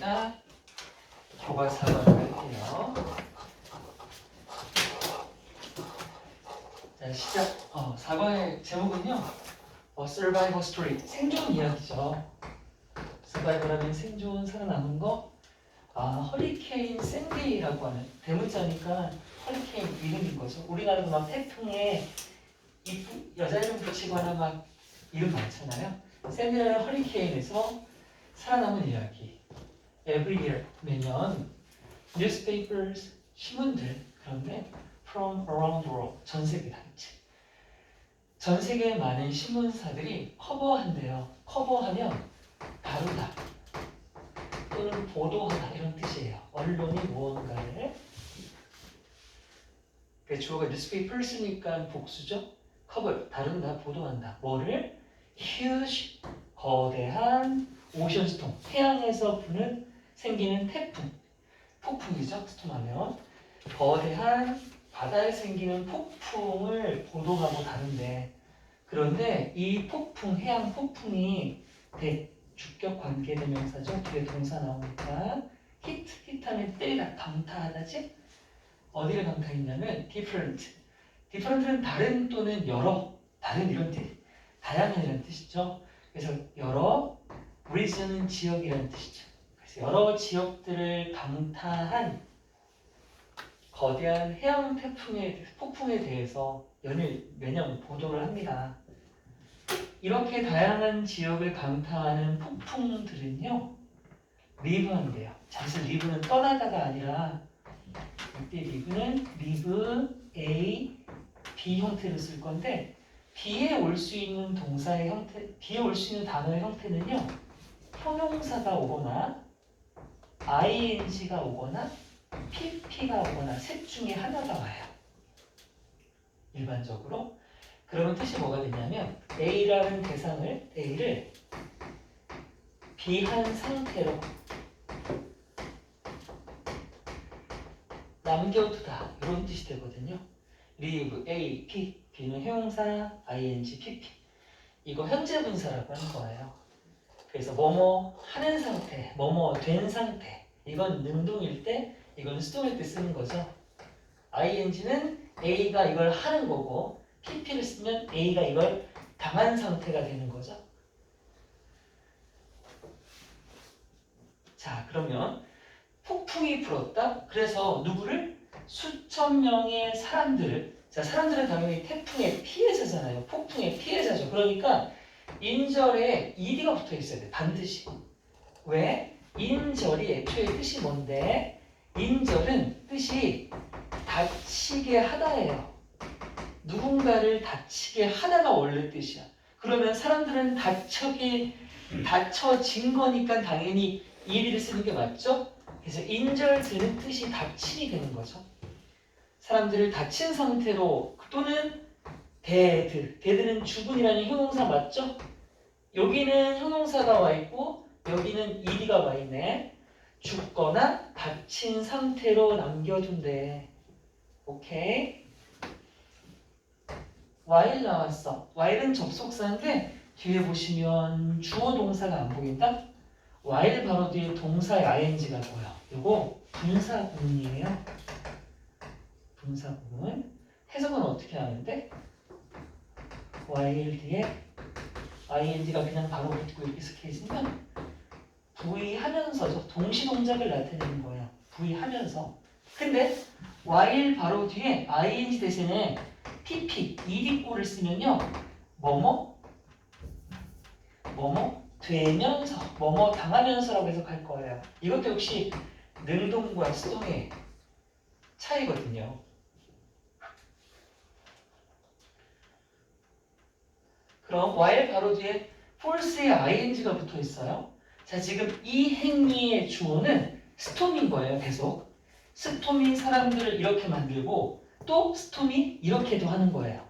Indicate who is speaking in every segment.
Speaker 1: 되니까 교과 4번을 할게요. 자, 시작. 4번의 제목은요. Survival Story. 생존 이야기죠. Survival하면 생존, 살아남은 거. 허리케인 샌디라고 하는 대문자니까 허리케인 이름인 거죠. 우리나라도 막 태풍에 여자 이름 붙이거나 막 이름 많잖아요. 샌디라는 허리케인에서 살아남은 이야기. Every year, 매년 newspapers, 신문들, 그런데 from around the world, 전 세계 단체. 전 세계의 많은 신문사들이 커버한대요. 커버하면 다루다 또는 보도하다 이런 뜻이에요. 언론이 무언가를 그 주어가 newspapers니까 복수죠. 커버, 다룬다, 보도한다. 뭐를? huge, 거대한 오션 스톰, 태양에서 생기는 태풍, 폭풍이죠. 스톰하면 거대한 바다에 생기는 폭풍을 보도하고 다룬대. 그런데 이 폭풍, 해양 폭풍이 주격 관계대명사죠. 뒤에 동사 나오니까 히트하면 때리다, 강타하다지. 어디를 강타했냐면 different는 다른 또는 여러, 다른 이런 뜻, 다양한 이런 뜻이죠. 그래서 여러, region은 지역이라는 뜻이죠. 그래서 여러 지역들을 강타한 거대한 해양 폭풍에 대해서 매년 보도를 합니다. 이렇게 다양한 지역을 강타하는 폭풍들은요, 리브한대요. 사실 리브는 떠나다가 아니라 이때 리브는 리브 A, B 형태로 쓸 건데 B에 올 수 있는 동사의 형태, B에 올 수 있는 단어의 형태는요, 형용사가 오거나 ing가 오거나 pp가 오거나 셋 중에 하나가 와요. 일반적으로. 그러면 뜻이 뭐가 되냐면 A라는 대상을, A를 B한 상태로 남겨두다 이런 뜻이 되거든요. leave, A, P, B는 형용사, ing, pp. 이거 현재 분사라고 하는 거예요. 그래서 뭐뭐 하는 상태, 뭐뭐 된 상태. 이건 능동일 때, 이건 수동일 때 쓰는 거죠. ing는 A가 이걸 하는 거고 pp를 쓰면 A가 이걸 당한 상태가 되는 거죠. 자, 그러면 폭풍이 불었다. 그래서 누구를? 수천 명의 사람들을. 자, 사람들은 당연히 태풍의 피해자잖아요. 폭풍의 피해자죠. 그러니까 인절에 ed가 붙어 있어야 돼. 반드시. 왜? 인절이 애초에 뜻이 뭔데? 인절은 뜻이 다치게 하다예요. 누군가를 다치게 하다가 원래 뜻이야. 그러면 사람들은 다쳐진 거니까 당연히 ed를 쓰는 게 맞죠? 그래서 인절드는 뜻이 다침이 되는 거죠. 사람들을 다친 상태로 또는 데드는 죽은이라는 형용사 맞죠? 여기는 형용사가 와 있고 여기는 ed가 와 있네. 죽거나 다친 상태로 남겨둔대. 오케이. while 나왔어. while은 접속사인데 뒤에 보시면 주어 동사가 안 보인다? while 바로 뒤에 동사의 ing가 보여. 이거 분사구문이에요. 분사구문. 해석은 어떻게 하는데? while 뒤에 ing가 그냥 바로 붙고 이렇게 스케치면 부의하면서죠. 동시 동작을 나타내는 거예요. 부의하면서. 근데 while 바로 뒤에 ing 대신에 pp, ed꼴을 쓰면요. 뭐뭐 되면서, 뭐뭐 당하면서라고 해석할 거예요. 이것도 역시 능동과 수동의 차이거든요. 그럼 while 바로 뒤에 force에 ing가 붙어 있어요. 자, 지금 이 행위의 주어는 스톰인 거예요. 계속. 스톰이 사람들을 이렇게 만들고 또 스톰이 이렇게도 하는 거예요.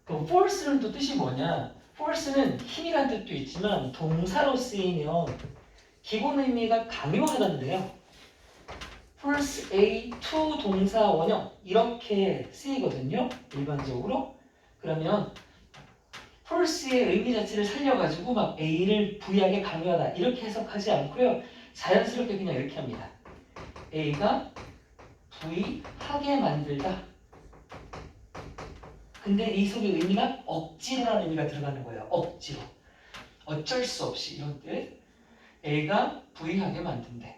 Speaker 1: 그럼 force는 또 뜻이 뭐냐? force는 힘이라는 뜻도 있지만 동사로 쓰이면 기본 의미가 강요하다인데요. force A to 동사 원형 이렇게 쓰이거든요. 일반적으로. 그러면 force의 의미 자체를 살려가지고 막 A를 V하게 강요하다 이렇게 해석하지 않고요. 자연스럽게 그냥 이렇게 합니다. A가 V하게 만들다. 근데 이 속에 의미가 억지로라는 의미가 들어가는 거예요. 억지로. 어쩔 수 없이 이런 뜻. A가 V하게 만든대.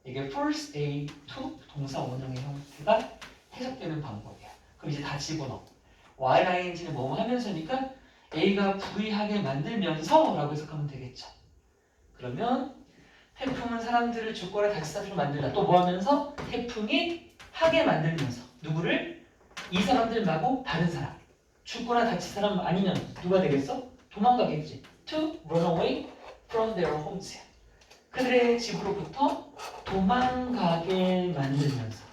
Speaker 1: 이게 force A to 동사 원형의 형태가 해석되는 방법이야. 그럼 이제 다 집어넣어. ying는 뭐뭐 하면서니까 A가 V하게 만들면서 라고 해석하면 되겠죠. 그러면 태풍은 사람들을 죽거나 다치 사람을 만들다. 또 뭐 하면서? 태풍이 하게 만들면서. 누구를? 이 사람들 말고 다른 사람. 죽거나 다친 사람 아니면 누가 되겠어? 도망가겠지. To run away from their homes. 그들의 집으로부터 도망가게 만들면서.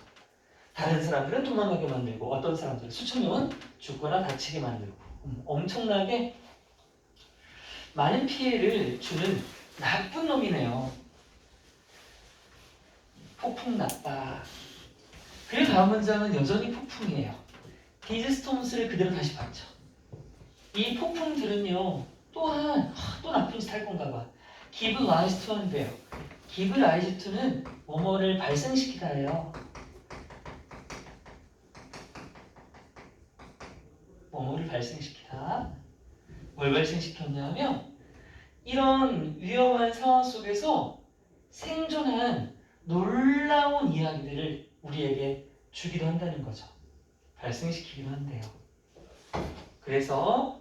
Speaker 1: 다른 사람들은 도망가게 만들고 어떤 사람들은 수천 명은 죽거나 다치게 만들고 엄청나게 많은 피해를 주는 나쁜 놈이네요. 폭풍 나빠. 그리고 다음 문장은 여전히 폭풍이에요. These storms를 그대로 다시 봤죠. 이 폭풍들은요. 또한 또 나쁜 짓 할 건가 봐. give rise to 한대요. give rise to는 뭐뭐를 발생시키다예요. 뭐뭐를 발생시키다. 뭘 발생시켰냐면 이런 위험한 상황 속에서 생존한 놀라운 이야기들을 우리에게 주기도 한다는 거죠. 발생시키기도 한대요. 그래서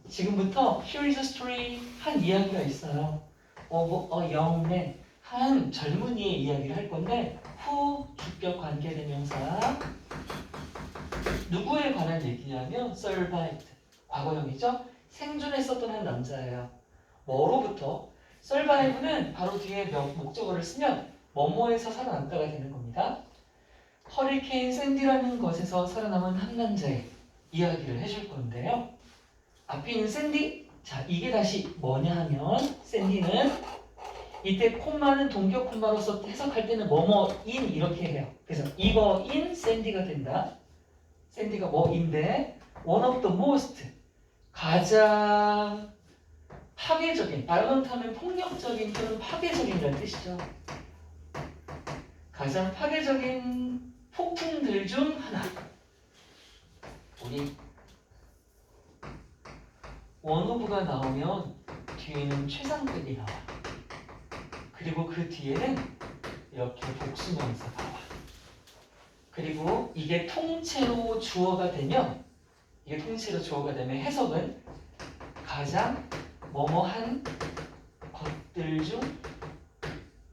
Speaker 1: 지금부터 Here is a story 한 이야기가 있어요. of a young man 한 젊은이의 이야기를 할 건데 who 주격 관계대명사 누구에 관한 얘기냐면 survived 과거형이죠. 생존했었던 한 남자예요. 뭐로부터? survive는 바로 뒤에 목적어를 쓰면 뭐뭐에서 살아남다가 되는 겁니다. 허리케인 샌디라는 것에서 살아남은 한 남자의 이야기를 해줄 건데요. 앞에 있는 샌디, 자 이게 다시 뭐냐 하면 샌디는 이때 콤마는 동격 콤마로서 해석할 때는 뭐뭐인 이렇게 해요. 그래서 이거인 샌디가 된다. 샌디가 뭐인데 one of the most 가장 파괴적인 violent 하면 폭력적인 또는 파괴적인이라는 뜻이죠. 가장 파괴적인 폭풍들 중 하나. 우리 원오브가 나오면 뒤에는 최상급이 나와. 그리고 그 뒤에는 이렇게 복수명사가 나와. 그리고 이게 통째로 주어가 되면 해석은 가장 뭐뭐한 것들 중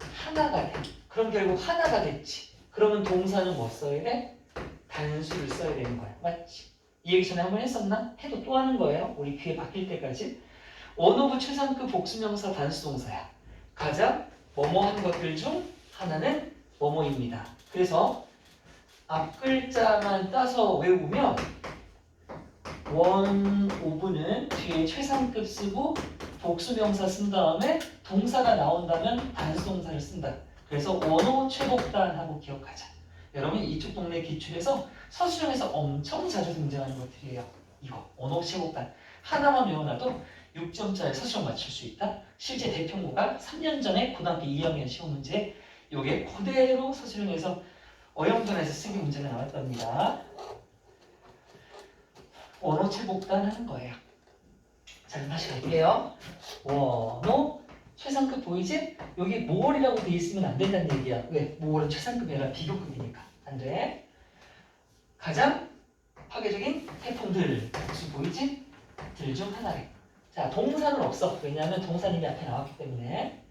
Speaker 1: 하나가 돼. 그럼 결국 하나가 됐지. 그러면 동사는 뭐 써야 돼? 단수를 써야 되는 거야. 맞지? 이 얘기 전에 한번 했었나? 해도 또 하는 거예요. 우리 귀에 박힐 때까지. 원오브 최상급 복수명사 단수동사야. 가장 뭐뭐한 것들 중 하나는 뭐뭐입니다. 그래서 앞 글자만 따서 외우면 원오브는 뒤에 최상급 쓰고 복수명사 쓴 다음에 동사가 나온다면 단수동사를 쓴다. 그래서 원오 최복단하고 기억하자. 여러분 이쪽 동네 기출에서 서술형에서 엄청 자주 등장하는 것들이에요. 이거 원오 최복단 하나만 외워놔도 6점짜리 서술형 맞출 수 있다. 실제 대평고가 3년 전에 고등학교 2학년 시험 문제 요게 그대로 서술형에서 어영편에서 생긴 문제가 나왔답니다. 원오 최복단 하는 거예요. 자, 그럼 다시 갈게요. 원오 최상급 보이지? 여기 모월이라고 돼 있으면 안 된다는 얘기야. 왜? 모월은 최상급이 아니라 비교급이니까. 안 돼. 가장 파괴적인 태풍들 혹시 보이지? 들 중 하나래. 자, 동사는 없어. 왜냐하면 동사님이 앞에 나왔기 때문에.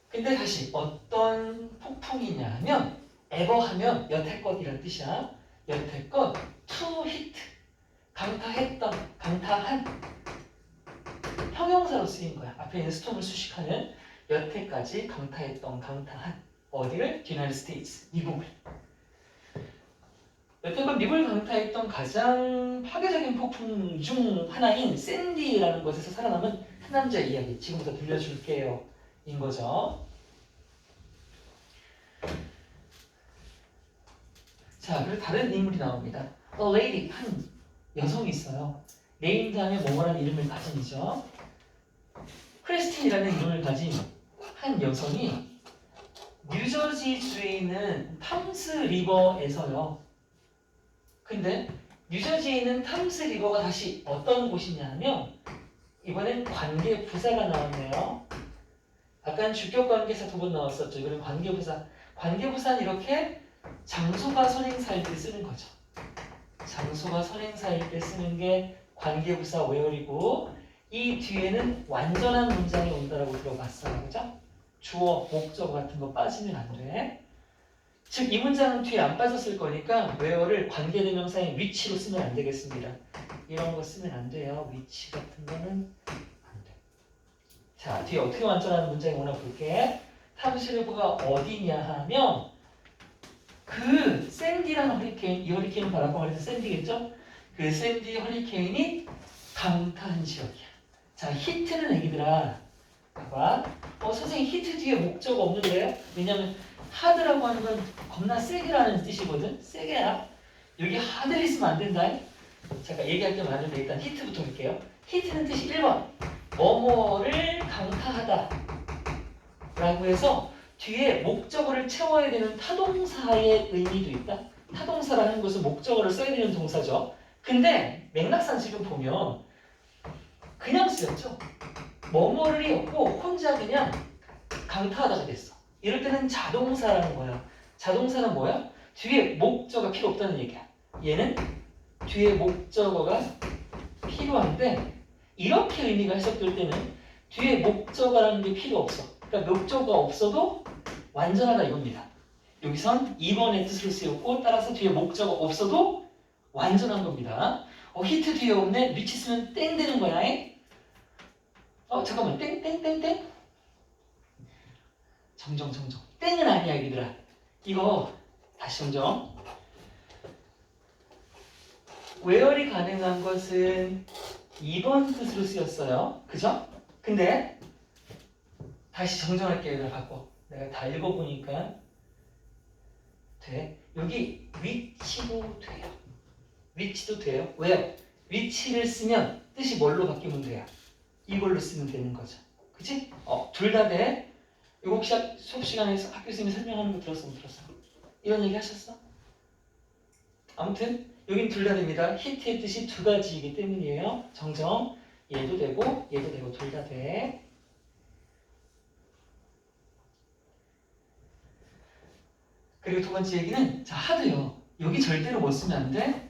Speaker 1: 근데 다시 어떤 폭풍이냐 하면 ever 하면 여태껏이라는 뜻이야. 여태껏 to hit 강타했던, 강타한 형용사로 쓰인 거야. 앞에 있는 스톰을 수식하는 여태까지 강타했던, 강타한 어디를? United States, 미국을. 여태껏 미국을 강타했던 가장 파괴적인 폭풍 중 하나인 샌디라는 곳에서 살아남은 한 남자의 이야기 지금부터 들려줄게요. 인 거죠. 자, 그리고 다른 인물이 나옵니다. A lady, 한 여성이 있어요. 네임 다음에 뭐뭐라는 이름을 가진 이죠. 크리스틴이라는 이름을 가진 한 여성이 뉴저지주에 있는 탐스 리버에서요. 근데 뉴저지에 있는 탐스 리버가 다시 어떤 곳이냐면 이번엔 관계 부사가 나왔네요. 아까 주격 관계사 두 번 나왔었죠. 이번엔 관계 부사. 관계 부사는 이렇게 장소가 선행사일 때 쓰는 거죠. 장소가 선행사일 때 쓰는 게 관계 부사 where이고 이 뒤에는 완전한 문장이 온다라고 들어봤어요. 그죠? 주어, 목적 같은 거 빠지면 안 돼. 즉, 이 문장은 뒤에 안 빠졌을 거니까 where를 관계대명사의 위치로 쓰면 안 되겠습니다. 이런 거 쓰면 안 돼요. 위치 같은 거는 안 돼. 자, 뒤에 어떻게 완전한 문장이 오나 볼게. 탐스리버가 어디냐 하면 그 샌디라는 허리케인, 이 허리케인은 바람과 말해서 샌디겠죠? 그 샌디 허리케인이 강타한 지역이야. 자, 히트는 애기들아. 봐봐. 선생님 히트 뒤에 목적 없는데요? 왜냐면 하드라고 하는 건 겁나 세게라는 뜻이거든. 세게야. 여기 하드를 있으면 안 된다. 잠깐 얘기할 때 많은데 일단 히트부터 볼게요. 히트는 뜻이 1번. 뭐뭐를 강타하다. 라고 해서 뒤에 목적어를 채워야 되는 타동사의 의미도 있다. 타동사라는 것은 목적어를 써야 되는 동사죠. 근데 맥락상 지금 보면 그냥 쓰였죠. 뭐뭐를이 없고 혼자 그냥 강타하다가 됐어. 이럴 때는 자동사라는 거야. 자동사는 뭐야? 뒤에 목적어가 필요 없다는 얘기야. 얘는 뒤에 목적어가 필요한데 이렇게 의미가 해석될 때는 뒤에 목적어라는 게 필요 없어. 그러니까 목적어가 없어도 완전하다 이겁니다. 여기선 2번의 뜻으로 쓰였고 따라서 뒤에 목적어 없어도 완전한 겁니다. 히트 뒤에 없네? 위치 쓰면 땡 되는 거야. 잠깐만. 땡. 정정. 땡은 아니야, 얘들아. 이거 다시 정정. where이 가능한 것은 2번 뜻으로 쓰였어요. 그죠? 근데 다시 정정할게요. 얘들아, 바꿔. 내가 다 읽어보니까 돼. 여기 위치도 돼요. 위치도 돼요. 왜요? 위치를 쓰면 뜻이 뭘로 바뀌면 돼요? 이걸로 쓰면 되는 거죠. 그치? 둘 다 돼. 이거 혹시 수업 시간에서 학교 선생님이 설명하는 거 들었어? 못 들었어? 이런 얘기 하셨어? 아무튼 여긴 둘 다 됩니다. 히트의 뜻이 두 가지이기 때문이에요. 정정. 얘도 되고 둘 다 돼. 그리고 두 번째 얘기는 자, 하드요. 여기 절대로 못 쓰면 안 돼.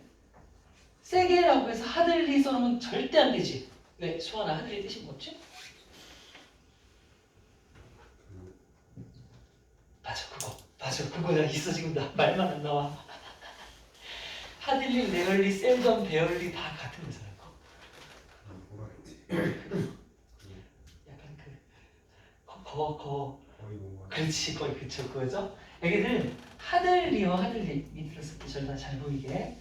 Speaker 1: 세게라고 해서 하들리 써놓으면 절대 안 되지. 왜? 수아나 하들리 뜻이 뭐지? 맞아 그거야. 있어 지금 나 말만 안 나와. 하들리, 레얼리, 셀덤, 베얼리 다 같은 회사라고. 약간 그렇지 거의 그쵸 그거죠. 애기들 하들리 밑으로 쓸게 절반 잘 보이게.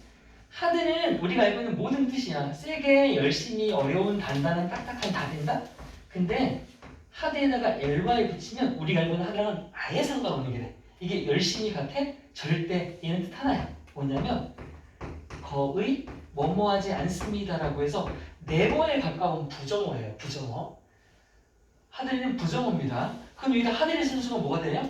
Speaker 1: 하드는 우리가 알고 있는 모든 뜻이야. 세게, 열심히, 어려운, 단단한, 딱딱한 다 된다. 근데 하드에다가 ly 붙이면 우리가 알고 있는 하드랑은 아예 상관없는 게 돼. 이게 열심히 같아? 절대 얘는 뜻 하나야. 뭐냐면 거의 뭐뭐하지 않습니다라고 해서 네버에 가까운 부정어예요. 부정어. 하드리는 부정어입니다. 그럼 여기다 하드리 순수가 뭐가 되냐?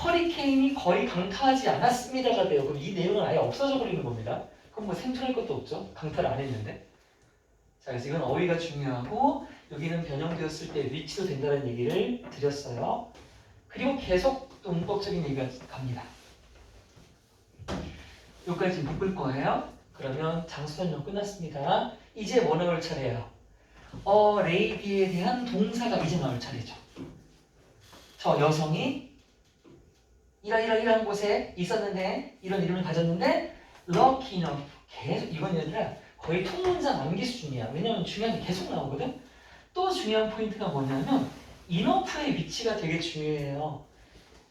Speaker 1: 허리케인이 거의 강타하지 않았습니다가 돼요. 그럼 이 내용은 아예 없어져 버리는 겁니다. 그럼 뭐 생존할 것도 없죠. 강타를 안 했는데. 자, 그래서 이건 어휘가 중요하고 여기는 변형되었을 때 위치도 된다는 얘기를 드렸어요. 그리고 계속 또 문법적인 얘기가 갑니다. 여기까지 묶을 거예요. 그러면 장수 설명 끝났습니다. 이제 뭐 나올 차례예요? 레이디에 대한 동사가 이제 나올 차례죠. 저 여성이 이런 곳에 있었는데 이런 이름을 가졌는데 lucky enough 계속 이건 얘들아 거의 통문장 암기 수준이야. 왜냐면 중요한 게 계속 나오거든. 또 중요한 포인트가 뭐냐면 enough의 위치가 되게 중요해요.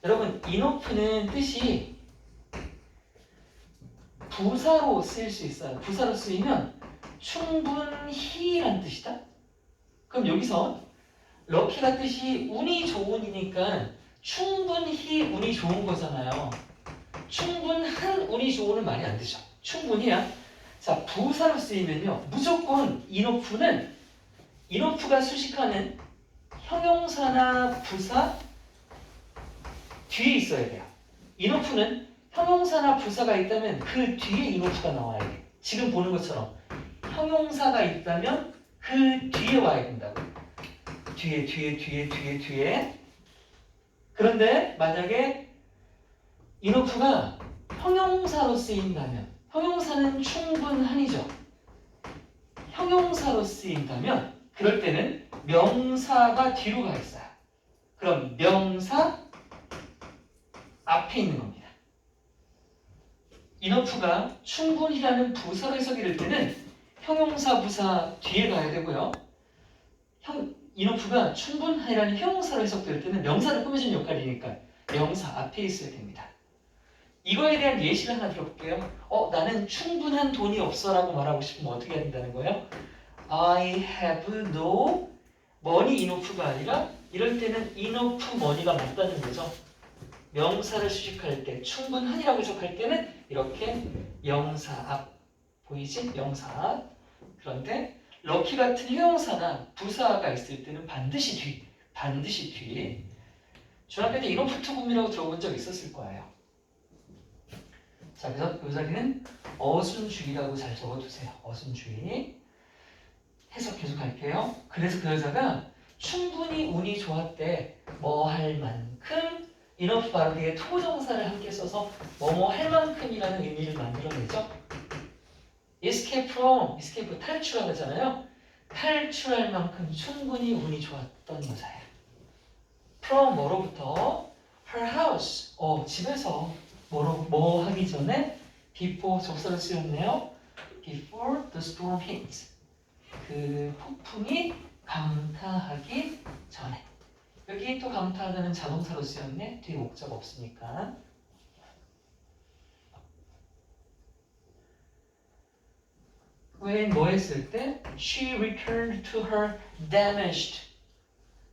Speaker 1: 여러분 enough는 뜻이 부사로 쓰일 수 있어요. 부사로 쓰이면 충분히란 뜻이다. 그럼 여기서 럭키가 뜻이 운이 좋은이니까 충분히 운이 좋은 거잖아요. 충분한 운이 좋은은 말이 안 되죠. 충분히야. 자, 부사로 쓰이면요. 무조건 인오프가 수식하는 형용사나 부사 뒤에 있어야 돼요. 인오프는 형용사나 부사가 있다면 그 뒤에 인오프가 나와야 돼. 지금 보는 것처럼 형용사가 있다면 그 뒤에 와야 된다고. 뒤에. 그런데 만약에 인오프가 형용사로 쓰인다면, 형용사는 충분한이죠. 형용사로 쓰인다면 그럴 때는 명사가 뒤로 가 있어요. 그럼 명사 앞에 있는 겁니다. 인오프가 충분히라는 부사로 해석이 될 때는 형용사 부사 뒤에 가야 되고요. 인오프가 충분하라는 형용사로 해석될 때는 명사를 꾸며주는 역할이니까 명사 앞에 있어야 됩니다. 이거에 대한 예시를 하나 들어볼게요. 나는 충분한 돈이 없어라고 말하고 싶으면 어떻게 해야 된다는 거예요? I have no money inough가 아니라 이럴 때는 enough money가 맞다는 거죠. 명사를 수식할 때 충분한이라고 해석할 때는 이렇게 명사 앞 보이지? 명사 앞. 그런데 럭키 같은 형용사나 부사가 있을 때는 반드시 뒤. 중학교 때 enough to boom이라고 들어본 적 있었을 거예요. 자, 그래서 이 자리는 어순주의라고 잘 적어두세요. 어순주의. 해석 계속 할게요. 그래서 그 여자가 충분히 운이 좋았대. 뭐 할 만큼 enough 바로 뒤에 토정사를 함께 써서 뭐뭐 할 만큼이라는 의미를 만들어내죠. escape 탈출하고 하잖아요. 탈출할 만큼 충분히 운이 좋았던 여자예요. from 뭐로부터? her house. 집에서 뭐 하기 전에 before 접사를 쓰였네요. before the storm hit. 그 폭풍이 강타하기 전에. 여기 또 강타하다는 자동사로 쓰였네. 뒤에 목적 없으니까. when 뭐 했을 때? she returned to her damaged.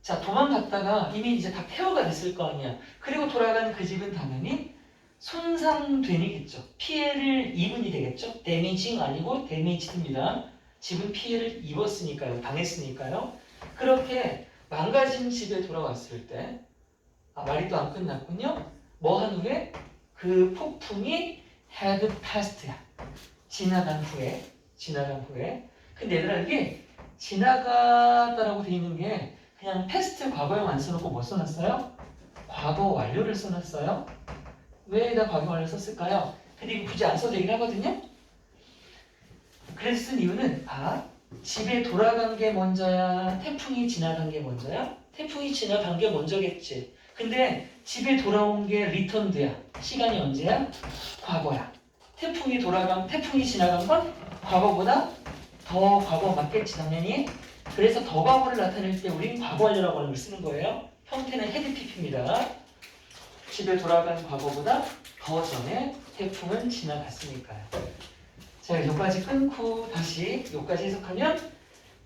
Speaker 1: 자, 도망갔다가 이미 이제 다 폐허가 됐을 거 아니야. 그리고 돌아간 그 집은 당연히 손상되니겠죠. 피해를 입은이 되겠죠. damageing 아니고 damage입니다. 집은 피해를 입었으니까요. 당했으니까요. 그렇게 망가진 집에 돌아왔을 때 말이 또 안 끝났군요. 뭐 한 후에? 그 폭풍이 had passed야. 지나간 후에. 근데 얘들아 이게 지나갔다라고 돼 있는 게 그냥 past 과거형 안 써놓고 뭐 써놨어요? 과거 완료를 써놨어요. 왜 다 과거 완료 썼을까요? 근데 이거 굳이 안 써도 되긴 하거든요. 그래서 쓴 이유는 집에 돌아간 게 먼저야? 태풍이 지나간 게 먼저야? 태풍이 지나간 게 먼저겠지. 근데 집에 돌아온 게 리턴드야. 시간이 언제야? 과거야. 태풍이 지나간 건 과거보다 더 과거 맞겠지 당연히. 그래서 더 과거를 나타낼 때 우린 과거 완료라고 하는 걸 쓰는 거예요. 형태는 헤드 PP입니다. 집에 돌아간 과거보다 더 전에 태풍은 지나갔으니까요. 자, 여기까지 끊고 다시 여기까지 해석하면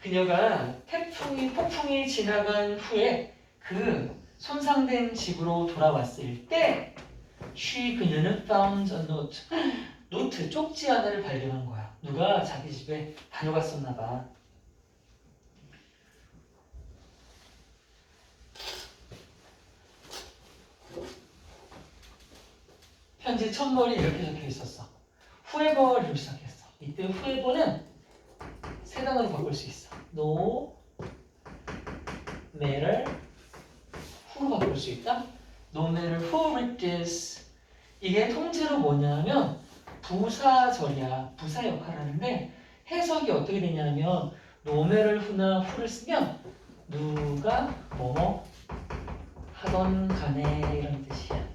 Speaker 1: 그녀가 폭풍이 지나간 후에 그 손상된 집으로 돌아왔을 때 그녀는 found a note. 노트, 쪽지 하나를 발견한 거야. 누가 자기 집에 다녀갔었나 봐. 편지 첫머리 이렇게 적혀 있었어. whoever를 시작했어. 이때 whoever는 세 단어로 바꿀 수 있어. no matter who로 바꿀 수 있다. no matter who read this. 이게 통째로 뭐냐면 부사절이야. 부사 역할을 하는데 해석이 어떻게 되냐면 no matter who나 who를 쓰면 누가 뭐뭐 하던 간에 이런 뜻이야.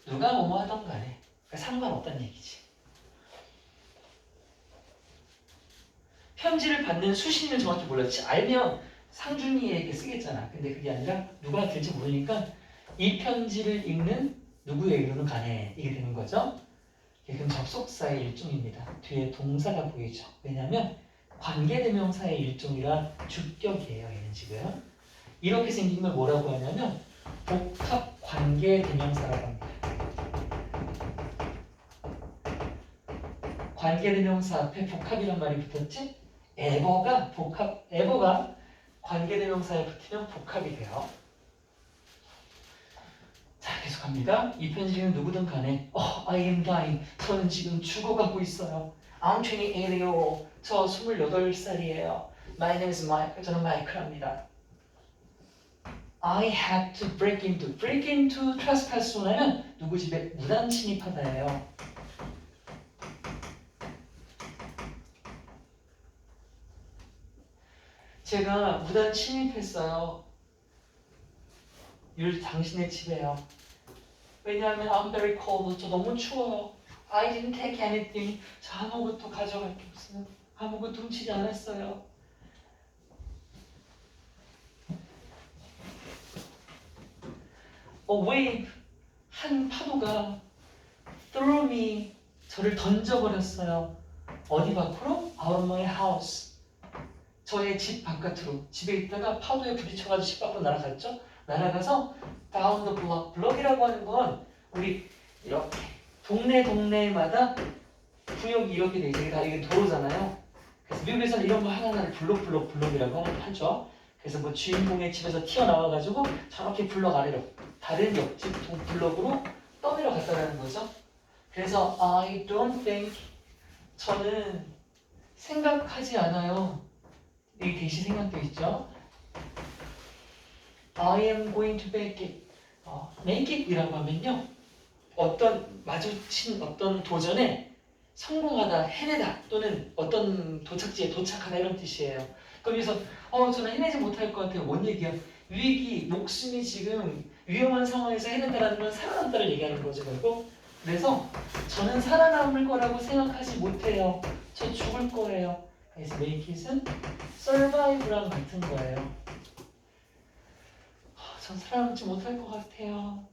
Speaker 1: 누가 뭐뭐 하던 간에. 그러니까 상관없다는 얘기지. 편지를 받는 수신을 정확히 몰랐지. 알면 상준이에게 쓰겠잖아. 근데 그게 아니라 누가 될지 모르니까 이 편지를 읽는 누구에게로는 간에 이게 되는 거죠. 이게 접속사의 일종입니다. 뒤에 동사가 보이죠. 왜냐하면 관계대명사의 일종이라 주격이에요. 얘는 지금. 이렇게 생긴 걸 뭐라고 하냐면 복합 관계대명사라고 합니다. 관계대명사 앞에 복합이란 말이 붙었지? ever가 관계대명사에 붙으면 복합이 돼요. 자, 계속합니다. 이 편지는 누구든 간에 I am dying. 저는 지금 죽어가고 있어요. I'm 28 year old. 저 28살이에요. My name is Mike. 저는 마이클입니다. I had to break into. break into trespass 하면 누구 집에 무단 침입하다예요. 제가 무단 침입했어요. 당신의 집에요. 왜냐하면 I'm very cold. 저 너무 추워요. I didn't take anything. 저 아무것도 가져갈 게 없어요. 아무것도 훔치지 않았어요. A wave, 한 파도가 threw me, 저를 던져버렸어요. 어디 밖으로? Out of my house. 저의 집 바깥으로. 집에 있다가 파도에 부딪혀가지고 집 밖으로 날아갔죠. 날아가서 down the block. block이라고 하는 건 우리 이렇게 동네마다 구역이 이렇게 돼 있어요. 다 이게 도로잖아요. 그래서 미국에서는 이런 거 하나하나를 블록이라고 하죠. 그래서 뭐 주인공의 집에서 튀어나와가지고 저렇게 블록 아래로 다른 옆집 블록으로 떠내려 갔다는 거죠. 그래서 I don't think, 저는 생각하지 않아요. 여기 대시 생략되어 있죠. I am going to make it. make it 이라고 하면요, 마주친 어떤 도전에 성공하다, 해내다, 또는 어떤 도착지에 도착하다 이런 뜻이에요. 그럼 여기서 저는 해내지 못할 것 같아요. 뭔 얘기야? 위기, 목숨이 지금 위험한 상황에서 해낸다는 건 살아남다를 얘기하는 거죠, 결국. 그래서 저는 살아남을 거라고 생각하지 못해요. 저 죽을 거예요. 그래서 make it은 survive랑 같은 거예요. 전 살아남지 못할 것 같아요.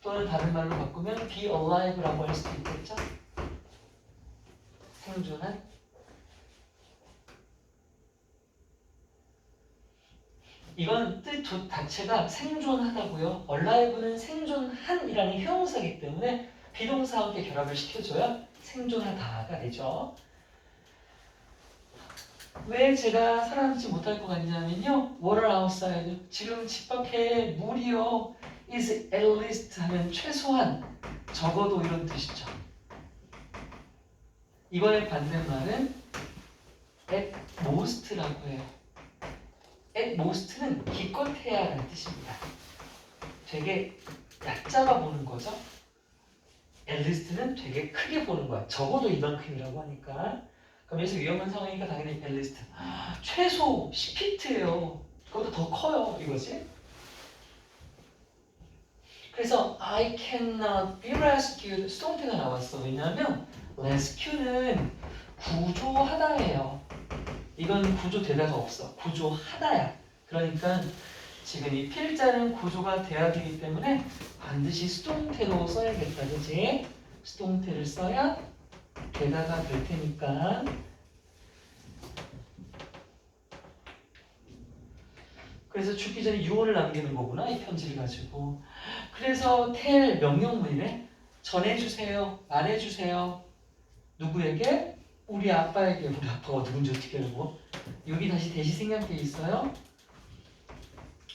Speaker 1: 또는 다른 말로 바꾸면 be alive라고 할 수도 있겠죠? 생존한? 이건 뜻 자체가 생존하다고요. alive는 생존한이라는 형용사이기 때문에 비동사와 함께 결합을 시켜줘야 생존하다가 되죠. 왜 제가 살아남지 못할 것 같냐면요, water outside, 지금 집 밖에 물이요, is at least 하면 최소한, 적어도 이런 뜻이죠. 이번에 반대말은 at most라고 해요. at most는 기껏해야라는 뜻입니다. 되게 얕잡아 보는 거죠. at least는 되게 크게 보는 거야. 적어도 이만큼이라고 하니까. 그럼 여기서 위험한 상황이니까 당연히 at least. 최소 10피트예요. 그것도 더 커요. 이거지. 그래서 I cannot be rescued. 수동태가 나왔어. 왜냐하면 rescue는 구조하다예요. 이건 구조되다가 없어. 구조하다야. 그러니까 지금 이 필자는 구조가 돼야 되기 때문에 반드시 수동태로 써야겠다. 그치? 수동태를 써야 되다가 될 테니까. 그래서 죽기 전에 유언을 남기는 거구나. 이 편지를 가지고. 그래서 tell 명령문이네. 전해주세요. 말해주세요. 누구에게? 우리 아빠에게. 우리 아빠가 누군지 어떻게 알고? 여기 다시 대시 생략되어 있어요.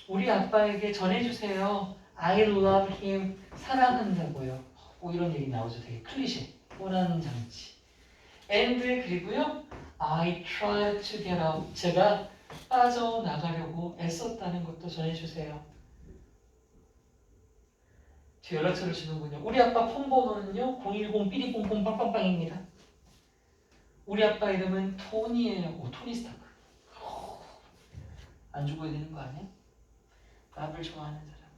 Speaker 1: 우리 아빠에게 전해주세요. I love him. 사랑한다고요. 뭐 이런 얘기 나오죠. 되게 클리셰. 뻔한 장치. and 그리고요. I tried to get out. 제가 빠져나가려고 애썼다는 것도 전해주세요. 제 연락처를 주는군요. 우리 아빠 폰번호는요. 010-삐리뽕뽕 빵빵빵입니다. 우리 아빠 이름은 토니예요. 오, 토니 스타크. 안 죽어야 되는 거 아니야? 마블 좋아하는 사람.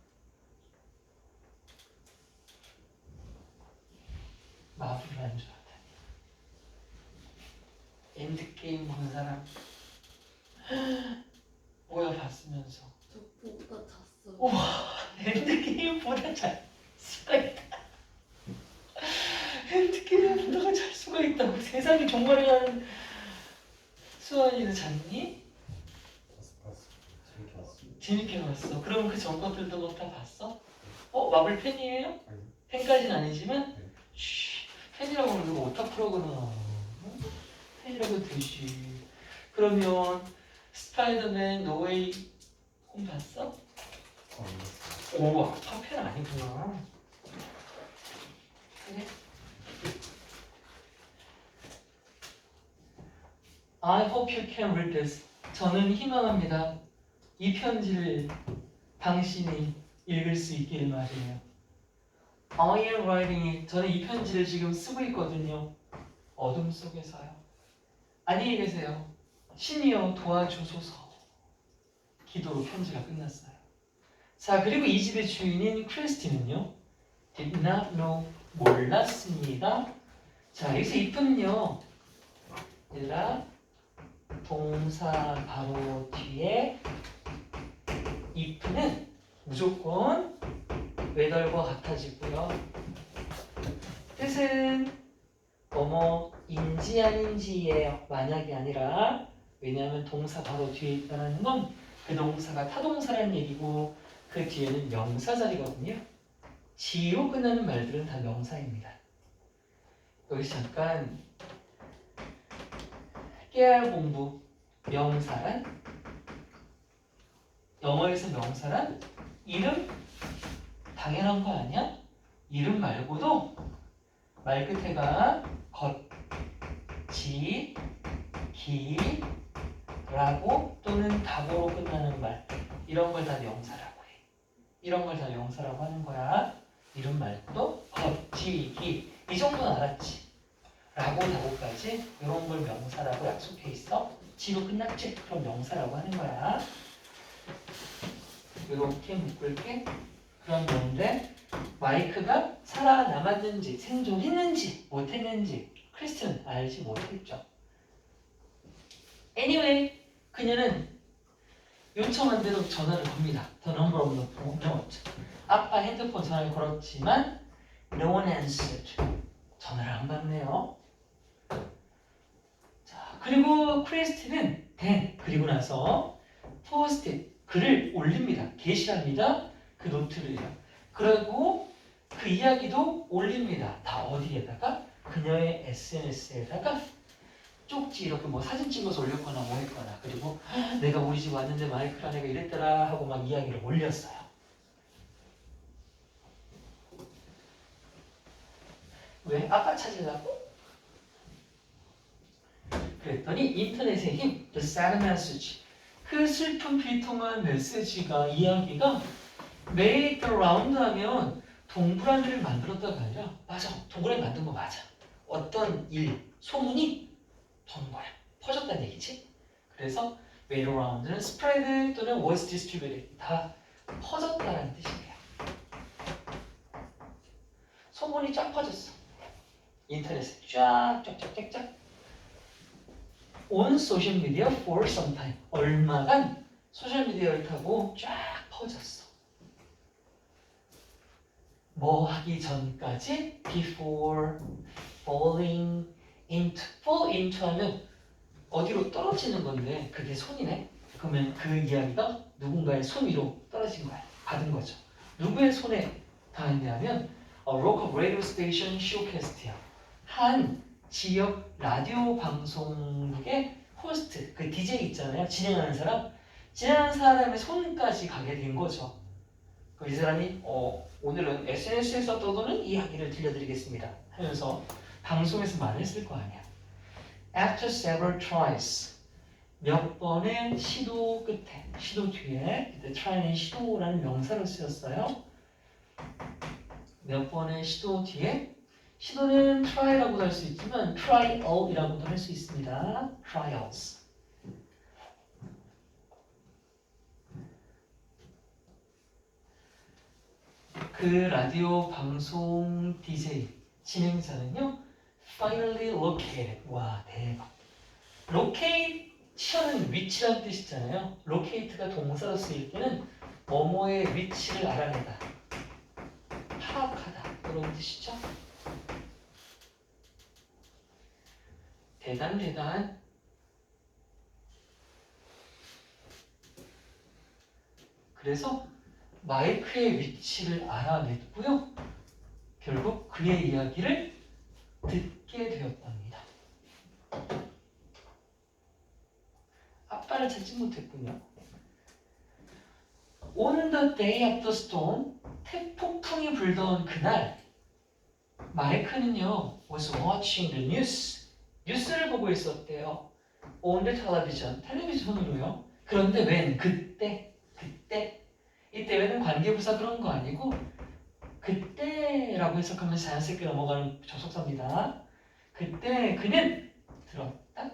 Speaker 1: 마블을 안 좋아하다니. 엔드게임 보는 사람. 뭐야 봤으면서.
Speaker 2: 저 보다 잤어요.
Speaker 1: 우와, 엔드게임보다 잘 수가 있다. 엔드게임보다 잘 수가 있다고. 세상이 종말이라는. 수아이는 잤니?
Speaker 3: 봤어. 재밌게 봤어.
Speaker 1: 재밌게 봤어. 그럼 그 전 것들도 다 봤어? 마블 팬이에요? 팬까지는 아니지만
Speaker 3: 네.
Speaker 1: 쉬, 팬이라고 하면 누가 오타쿠라고나 응? 팬이라고 되지. 그러면 스파이더맨 노웨이 홈 봤어? 오, 아빠 팬 아니구나. 그래? I hope you can read this. 저는 희망합니다. 이 편지를 당신이 읽을 수 있길 말이에요. I am writing it. 저는 이 편지를 지금 쓰고 있거든요. 어둠 속에서요. 안녕히 계세요. 신이여 도와주소서. 기도로 편지가 끝났어요. 자, 그리고 이 집의 주인인 크리스티는요. did not know. 몰랐습니다. 자, 여기서 if는요. 얘들아, 동사 바로 뒤에 if는 무조건 whether과 같아지고요. 뜻은 뭐뭐인지 아닌지예요. 만약이 아니라 왜냐하면 동사 바로 뒤에 있다는 건 그 동사가 타동사라는 얘기고 그 뒤에는 명사 자리거든요. 지로 끝나는 말들은 다 명사입니다. 여기서 잠깐 깨알 공부. 명사란 영어에서 명사란 이름 당연한 거 아니야? 이름 말고도 말 끝에가 것, 지, 기, 라고 또는 답으로 끝나는 말 이런 걸 다 명사라고 해. 이런 걸 다 명사라고 하는 거야. 이름 말고도 것, 지, 기 이 정도는 알았지. 라고 답고까지 이런 걸 명사라고 약속해 있어. 지로 끝났지? 그럼 명사라고 하는 거야. 이렇게 묶을게. 그럼 뭔데? 마이크가 살아남았는지 생존했는지 못했는지 크리스티는 알지 못했죠. Anyway, 그녀는 요청한 대로 전화를 겁니다. The number of the phone note. 아빠 핸드폰 전화를 걸었지만 no one answered. 전화를 안 받네요. 자, 그리고 크리스티는 then 그리고 나서 포스트잇 글을 올립니다. 게시합니다. 그 노트를요. 그리고 그 이야기도 올립니다. 다 어디에다가? 그녀의 SNS에다가 쪽지 이렇게 뭐 사진 찍어서 올렸거나 뭐 했거나 그리고 내가 우리 집 왔는데 마이크란 애가 이랬더라 하고 막 이야기를 올렸어요. 왜? 아빠 찾으려고? 그랬더니 인터넷의 힘, the sad message. 그 슬픈 비통한 메시지가 이야기가 made the round 하면 동그라미를 만들었다가 아니라 맞아, 동그라미 만든 거 맞아. 어떤 일, 소문이 도는 거야. 퍼졌다는 얘기지. 그래서 made around는 spread 또는 was distributed 다 퍼졌다는 뜻이에요. 소문이 쫙 퍼졌어. 인터넷에 쫙쫙쫙쫙쫙 on social media for some time. 얼마간 소셜미디어를 타고 쫙 퍼졌어. 뭐 하기 전까지 before falling into. fall into 하면 어디로 떨어지는 건데 그게 손이네. 그러면 그 이야기가 누군가의 손 위로 떨어진 거야. 받은 거죠. 누구의 손에 닿았냐면 a local radio station showcast야. 한 지역 라디오 방송국의 호스트, 그 DJ 있잖아요. 진행하는 사람의 손까지 가게 된 거죠. 이 사람이 오늘은 SNS에서 떠도는 이야기를 들려드리겠습니다 하면서 방송에서 말을 했을 거 아니야. After several tries, 몇 번의 시도 끝에, 시도 뒤에 try는 시도라는 명사로 쓰였어요. 몇 번의 시도 뒤에 시도는 try라고도 할 수 있지만 trial이라고도 할 수 있습니다. trials. 그 라디오 방송 DJ 진행자는요. finally located. 와, 대박. location은 위치란 뜻이잖아요. locate가 동사로 쓰일 때는 뭐뭐의 위치를 알아내다. 파악하다. 그런 뜻이죠. 대단. 그래서 마이크의 위치를 알아냈고요. 결국 그의 이야기를 듣게 되었답니다. 아빠를 찾지 못했군요. On the day of the storm, 태폭풍이 불던 그날 마이크는요 was watching the news. 뉴스를 보고 있었대요. On the television, 텔레비전으로요. 그런데 그때 이때 왜는 관계부사 그런 거 아니고 그때라고 해석하면 자연스럽게 넘어가는 접속사입니다. 그때 그는 들었다.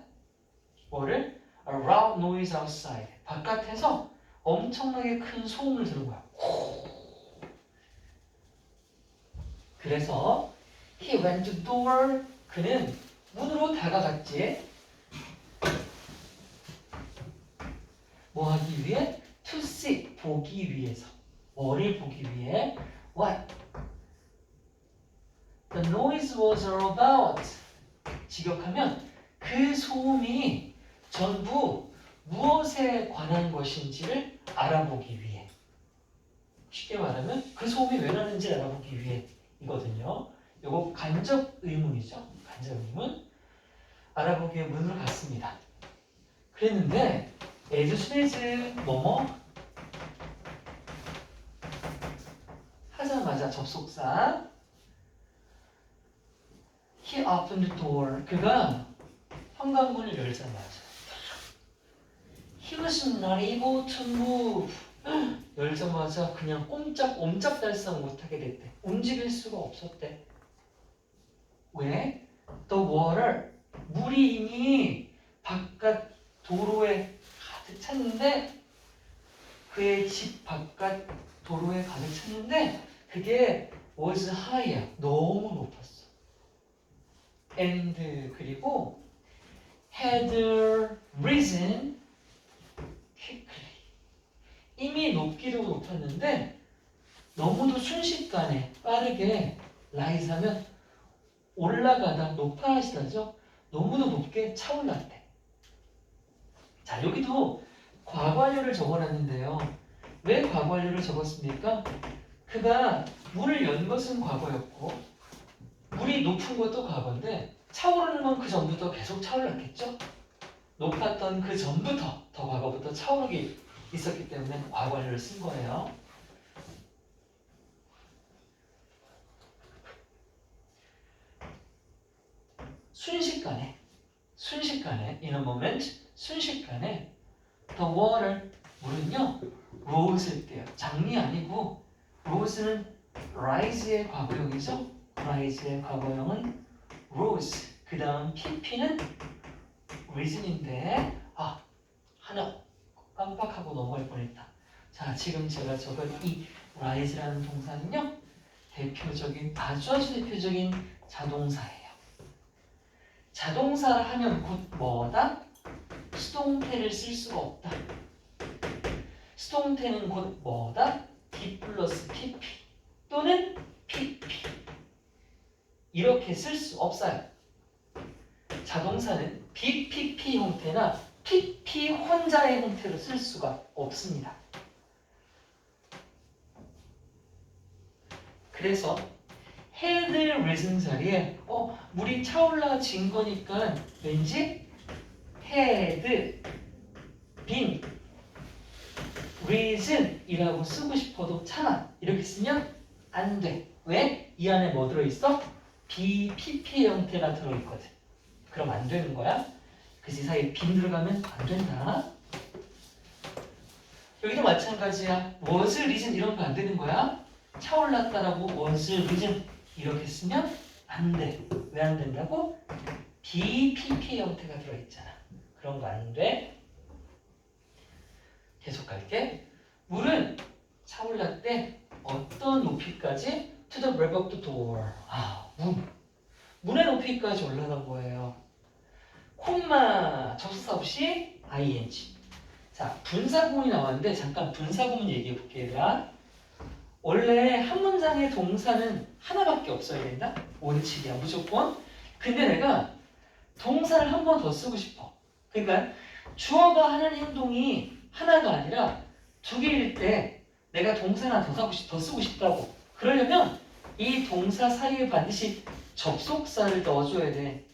Speaker 1: 뭐를? A loud noise outside. 바깥에서 엄청나게 큰 소음을 들은 거야. 그래서 he went to the door. 그는 문으로 다가갔지. 뭐 하기 위해? To see. 보기 위해서. 뭐를 보기 위해? What? The noise was all about. 직역하면 그 소음이 전부 무엇에 관한 것인지를 알아보기 위해. 쉽게 말하면 그 소음이 왜 나는지 알아보기 위해 이거든요. 이거 간접 의문이죠. 간접 의문. 알아보기 위해 문으로 갔습니다. 그랬는데 as soon as 뭐뭐 하자마자 접속사 he opened the door. 그가 현관문을 열자마자 he was not able to move. 열자마자 그냥 옴짝달싹 못하게 됐대. 움직일 수가 없었대. 왜? The water. 물이 이미 바깥 도로에 가득 찼는데 그의 집 바깥 도로에 가득 찼는데 그게 was higher. 너무 높았어. And 그리고 had risen quickly. 이미 높기도 높았는데 너무도 순식간에 빠르게 라이즈하면 올라가다 높아지다죠. 너무도 높게 차올랐대. 자, 여기도 과거완료를 적어놨는데요. 왜 과거완료를 적었습니까? 그가 물을 연 것은 과거였고 물이 높은 것도 과거인데 차오르는 건 그 전부터 계속 차올랐겠죠? 높았던 그 전부터 더 과거부터 차오르기 있었기 때문에 과거완료를 쓴 거예요. 순식간에 in a moment 순식간에 the water 물은요 rose일 때요. 장미 아니고 rose는 rise의 과거형이죠. rise의 과거형은 rose. 그 다음 pp는 risen인데 하나 깜빡하고 넘어갈 뻔했다. 자, 지금 제가 적은 이 rise라는 동사는요 대표적인 아주 대표적인 자동사예요. 자동사를 하면 곧 뭐다? 수동태를 쓸 수가 없다. 수동태는 곧 뭐다? D 플러스 PP 또는 PP 이렇게 쓸 수 없어요. 자동사는 BPP 형태나 PP 혼자의 형태로 쓸 수가 없습니다. 그래서 had risen 자리에 물이 차올라진 거니까 왠지 had been risen 이라고 쓰고 싶어도 차마 이렇게 쓰면 안 돼. 왜? 이 안에 뭐 들어있어? BPP 형태가 들어있거든. 그럼 안 되는 거야. 그래서 이 사이에 been 들어가면 안 된다. 여기도 마찬가지야. was risen 이런 거 안 되는 거야. 차올랐다라고 was risen 이렇게 쓰면 안 돼. 왜 안 된다고? BPP 형태가 들어있잖아. 그런 거 안 돼. 계속 갈게. 물은 차올랐대. 어떤 높이까지? To the rev of the door. 문의 높이까지 올라간 거예요. 콤마 접속사 없이 ing. 자, 분사구문이 나왔는데 잠깐 분사구문 얘기해 볼게요. 원래 한 문장의 동사는 하나밖에 없어야 된다? 원칙이야, 무조건. 근데 내가 동사를 한 번 더 쓰고 싶어. 그러니까 주어가 하는 행동이 하나가 아니라 두 개일 때 내가 동사 하나 더 쓰고 싶다고. 그러려면 이 동사 사이에 반드시 접속사를 넣어줘야 돼.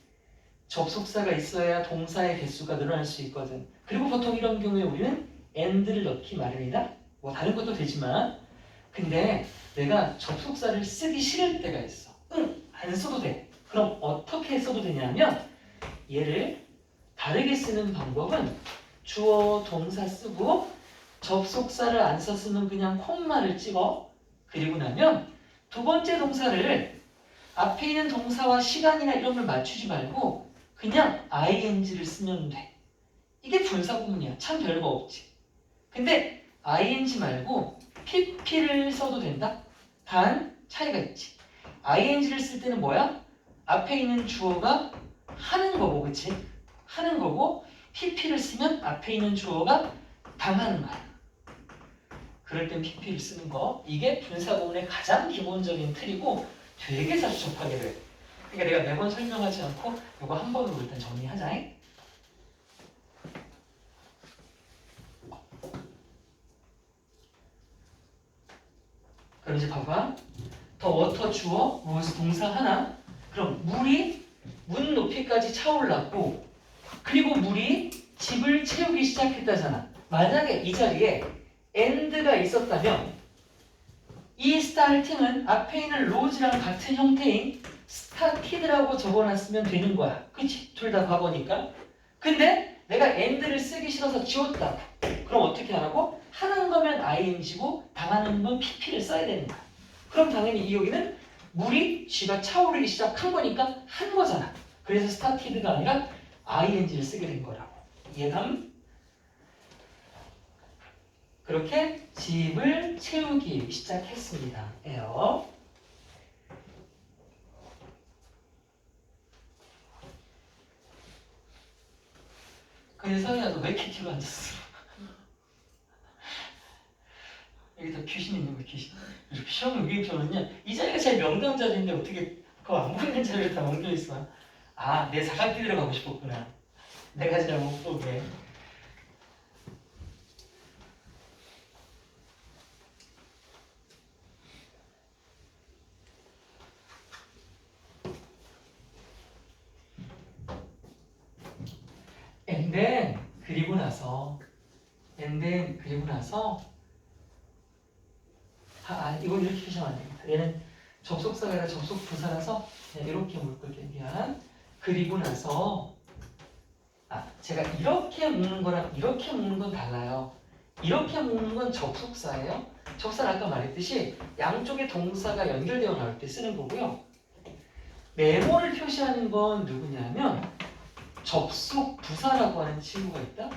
Speaker 1: 접속사가 있어야 동사의 개수가 늘어날 수 있거든. 그리고 보통 이런 경우에 우리는 and를 넣기 마련이다. 뭐 다른 것도 되지만 근데 내가 접속사를 쓰기 싫을 때가 있어. 안 써도 돼. 그럼 어떻게 써도 되냐면 얘를 다르게 쓰는 방법은 주어 동사 쓰고 접속사를 안 썼으면 그냥 콤마를 찍어. 그리고 나면 두 번째 동사를 앞에 있는 동사와 시간이나 이런 걸 맞추지 말고 그냥 ing를 쓰면 돼. 이게 분사 구문이야. 참 별거 없지. 근데 ing 말고 pp를 써도 된다. 단 차이가 있지. ing를 쓸 때는 뭐야? 앞에 있는 주어가 하는 거고, 그치? 하는 거고 pp를 쓰면 앞에 있는 주어가 당하는 거야. 그럴 땐 pp를 쓰는 거. 이게 분사 구문의 가장 기본적인 틀이고 되게 자주 접하게 돼. 그러니까 내가 매번 설명하지 않고 이거 한 번으로 일단 정리하자. 그럼 이제 봐봐. 더 워터 주어 무엇 동사 하나. 그럼 물이 문 높이까지 차올랐고 그리고 물이 집을 채우기 시작했다잖아. 만약에 이 자리에 and가 있었다면 이 starting은 앞에 있는 로즈랑 같은 형태인 started라고 적어놨으면 되는 거야. 그치? 둘 다 과거니까. 근데 내가 and를 쓰기 싫어서 지웠다. 그럼 어떻게 하라고? 하는 거면 ing고 당하는 건 pp를 써야 되는 거야. 그럼 당연히 여기는 물이 쥐가 차오르기 시작한 거니까 한 거잖아. 그래서 started가 아니라 ing를 쓰게 된 거라고. 이해감? 그렇게 집을 채우기 시작했습니다. 에요. 그래서 야, 너 왜 이렇게 뒤로 앉았어? 여기다 귀신 있는 거 귀신. 이렇게 시험 의기표는요. 이 자리가 제일 명당 자리인데 어떻게 그 안 보이는 자리를 다 옮겨 있어? 아, 내 사각지 들어가고 싶었구나. 내가 잘 못 보게. and then 그리고 나서 이건 이렇게 표시하면 안 되겠다. 얘는 접속사가 아니라 접속부사라서 그냥 이렇게 묶을게. 미안. 그리고 나서 제가 이렇게 묶는 거랑 이렇게 묶는 건 달라요. 이렇게 묶는 건 접속사예요. 접사는 아까 말했듯이 양쪽의 동사가 연결되어 나올 때 쓰는 거고요. 메모를 표시하는 건 누구냐면 접속부사라고 하는 친구가 있다.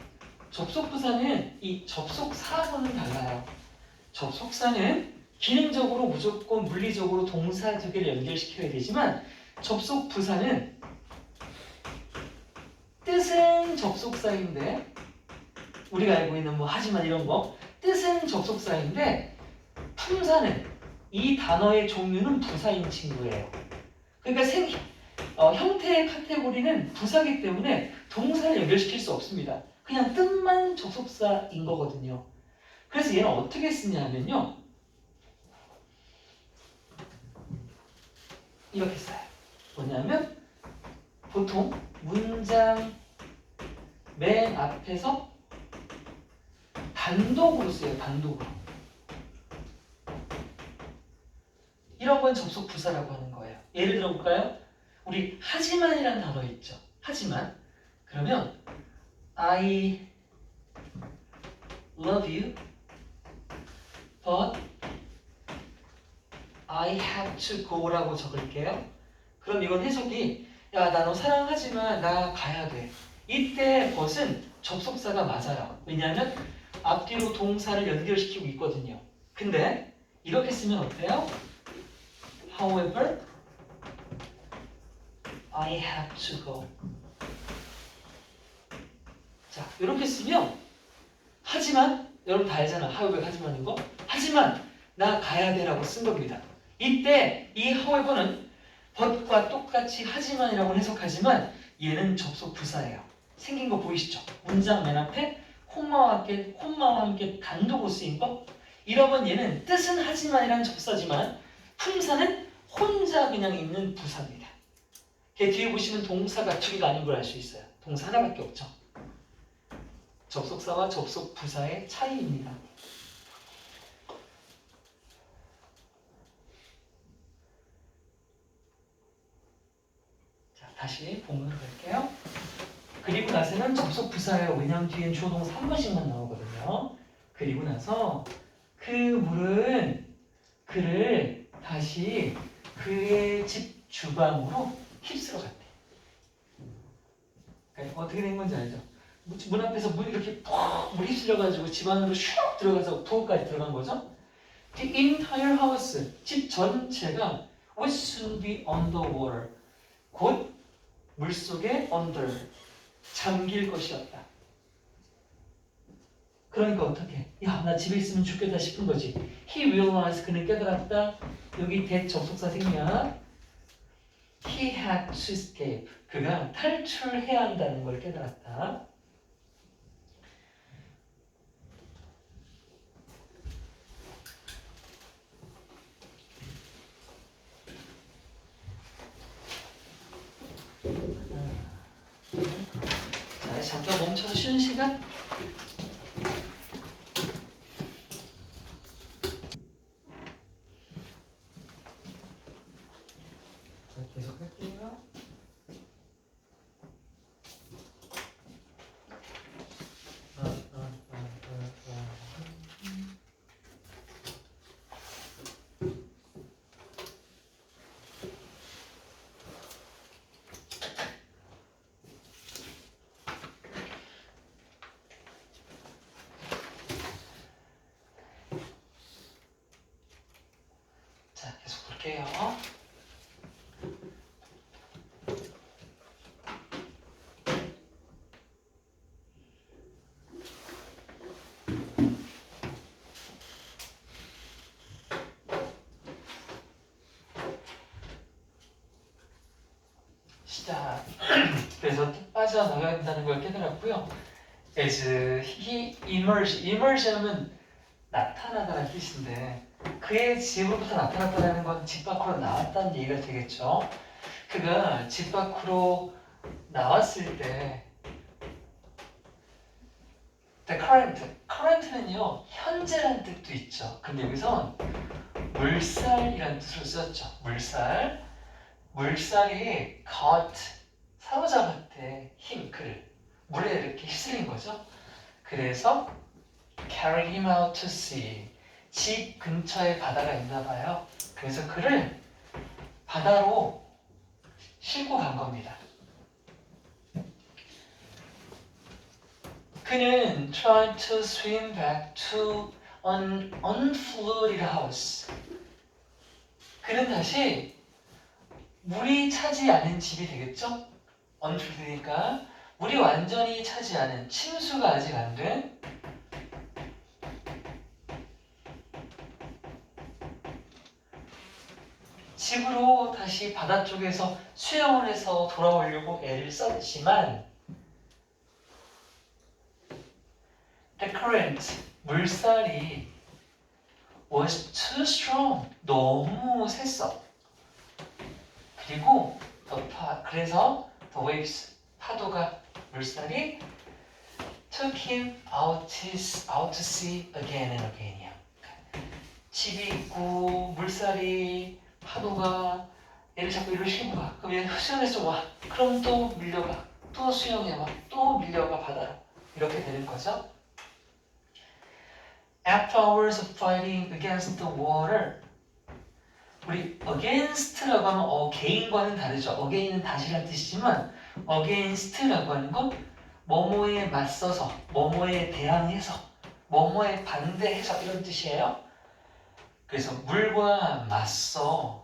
Speaker 1: 접속부사는 이 접속사하고는 달라요. 접속사는 기능적으로 무조건 물리적으로 동사 두 개를 연결시켜야 되지만 접속부사는 뜻은 접속사인데 우리가 알고 있는 뭐 하지만 이런 거 뜻은 접속사인데 품사는 이 단어의 종류는 부사인 친구예요. 그러니까 형태의 카테고리는 부사기 때문에 동사를 연결시킬 수 없습니다. 그냥 뜻만 접속사인 거거든요. 그래서 얘는 어떻게 쓰냐면요. 이렇게 써요. 뭐냐면 보통 문장 맨 앞에서 단독으로 써요. 단독으로. 이런 건 접속부사라고 하는 거예요. 예를 들어볼까요? 우리 하지만이라는 단어 있죠. 하지만 그러면 I love you but I have to go라고 적을게요. 그럼 이건 해석이 야, 나 너 사랑하지만 나 가야 돼. 이때 것은 접속사가 맞아요. 왜냐하면 앞뒤로 동사를 연결시키고 있거든요. 근데 이렇게 쓰면 어때요? However, I have to go. 자, 이렇게 쓰면 하지만 여러분 다 알잖아. however 하지만인 거. 하지만 나 가야 돼라고 쓴 겁니다. 이때 이 however는 but과 똑같이 하지만이라고 해석하지만 얘는 접속 부사예요. 생긴 거 보이시죠? 문장 맨 앞에 콤마와 함께 단독으로 쓰인 거. 이러면 얘는 뜻은 하지만이라는 접사지만 품사는 혼자 그냥 있는 부사입니다. 걔 뒤에 보시면 동사가 두 개가 아닌 걸 알 수 있어요. 동사 하나밖에 없죠. 접속사와 접속 부사의 차이입니다. 자, 다시 본문으로 갈게요. 그리고 나서는 접속 부사예요. 왜냐하면 뒤엔 주어 동사 한 번씩만 나오거든요. 그리고 나서 그 물은 그를 다시 그의 집 주방으로 휩쓸어 갔대. 그러니까 어떻게 된 건지 알죠? 문 앞에서 물 이렇게 푹 물이 휩쓸려가지고 집 안으로 슉 들어가서 부엌까지 들어간 거죠. The entire house, 집 전체가 would soon be underwater. 곧 물속에 under, 잠길 것이었다. 그러니까 어떻게? 야, 나 집에 있으면 죽겠다 싶은 거지. He realized, 그는 깨달았다. 여기 that 접속사 생략. He had to escape. 그가 탈출해야 한다는 걸 깨달았다. 자, 잠깐 멈춰서 쉬는 시간. 자, 계속 할게요. 자, 계속 볼게요. 시작. 그래서 빠져나가야 된다는 걸 깨달았고요. As he emerged 하면 나타나다라는 뜻인데 그의 집으로부터 나타났다는 건 집 밖으로 나왔다는 얘기가 되겠죠. 그가 집 밖으로 나왔을 때 the current는요 현재라는 뜻도 있죠. 근데 여기선 물살이라는 뜻으로 썼죠. 물살이 caught 사로잡았대 그를 물에 이렇게 휩쓸린 거죠. 그래서 carry him out to sea. 집 근처에 바다가 있나 봐요. 그래서 그를 바다로 싣고 간 겁니다. 그는 tried to swim back to an unflooded house. 그는 다시 물이 차지 않은 집이 되겠죠? unflood니까 물이 완전히 차지 않은, 침수가 아직 안 된 집으로 다시 바다 쪽에서 수영을 해서 돌아오려고 애를 썼지만 the current, 물살이 was too strong, 너무 셌어. 그리고 그래서 the waves, 파도가, 물살이 took him out to sea again and again이야. 집이 있고 물살이, 파도가 얘를 자꾸 이리로 싣고 가. 그럼 얘 수영해서 와. 그럼 또 밀려가. 또 수영해 와. 또 밀려가 바다로. 이렇게 되는 거죠. After hours of fighting against the water. 우리 against라고 하면 again과는 다르죠. again은 다시란 뜻이지만 against라고 하는 건 뭐뭐에 맞서서, 뭐뭐에 대항해서, 뭐뭐에 반대해서 이런 뜻이에요. 그래서 물과 맞서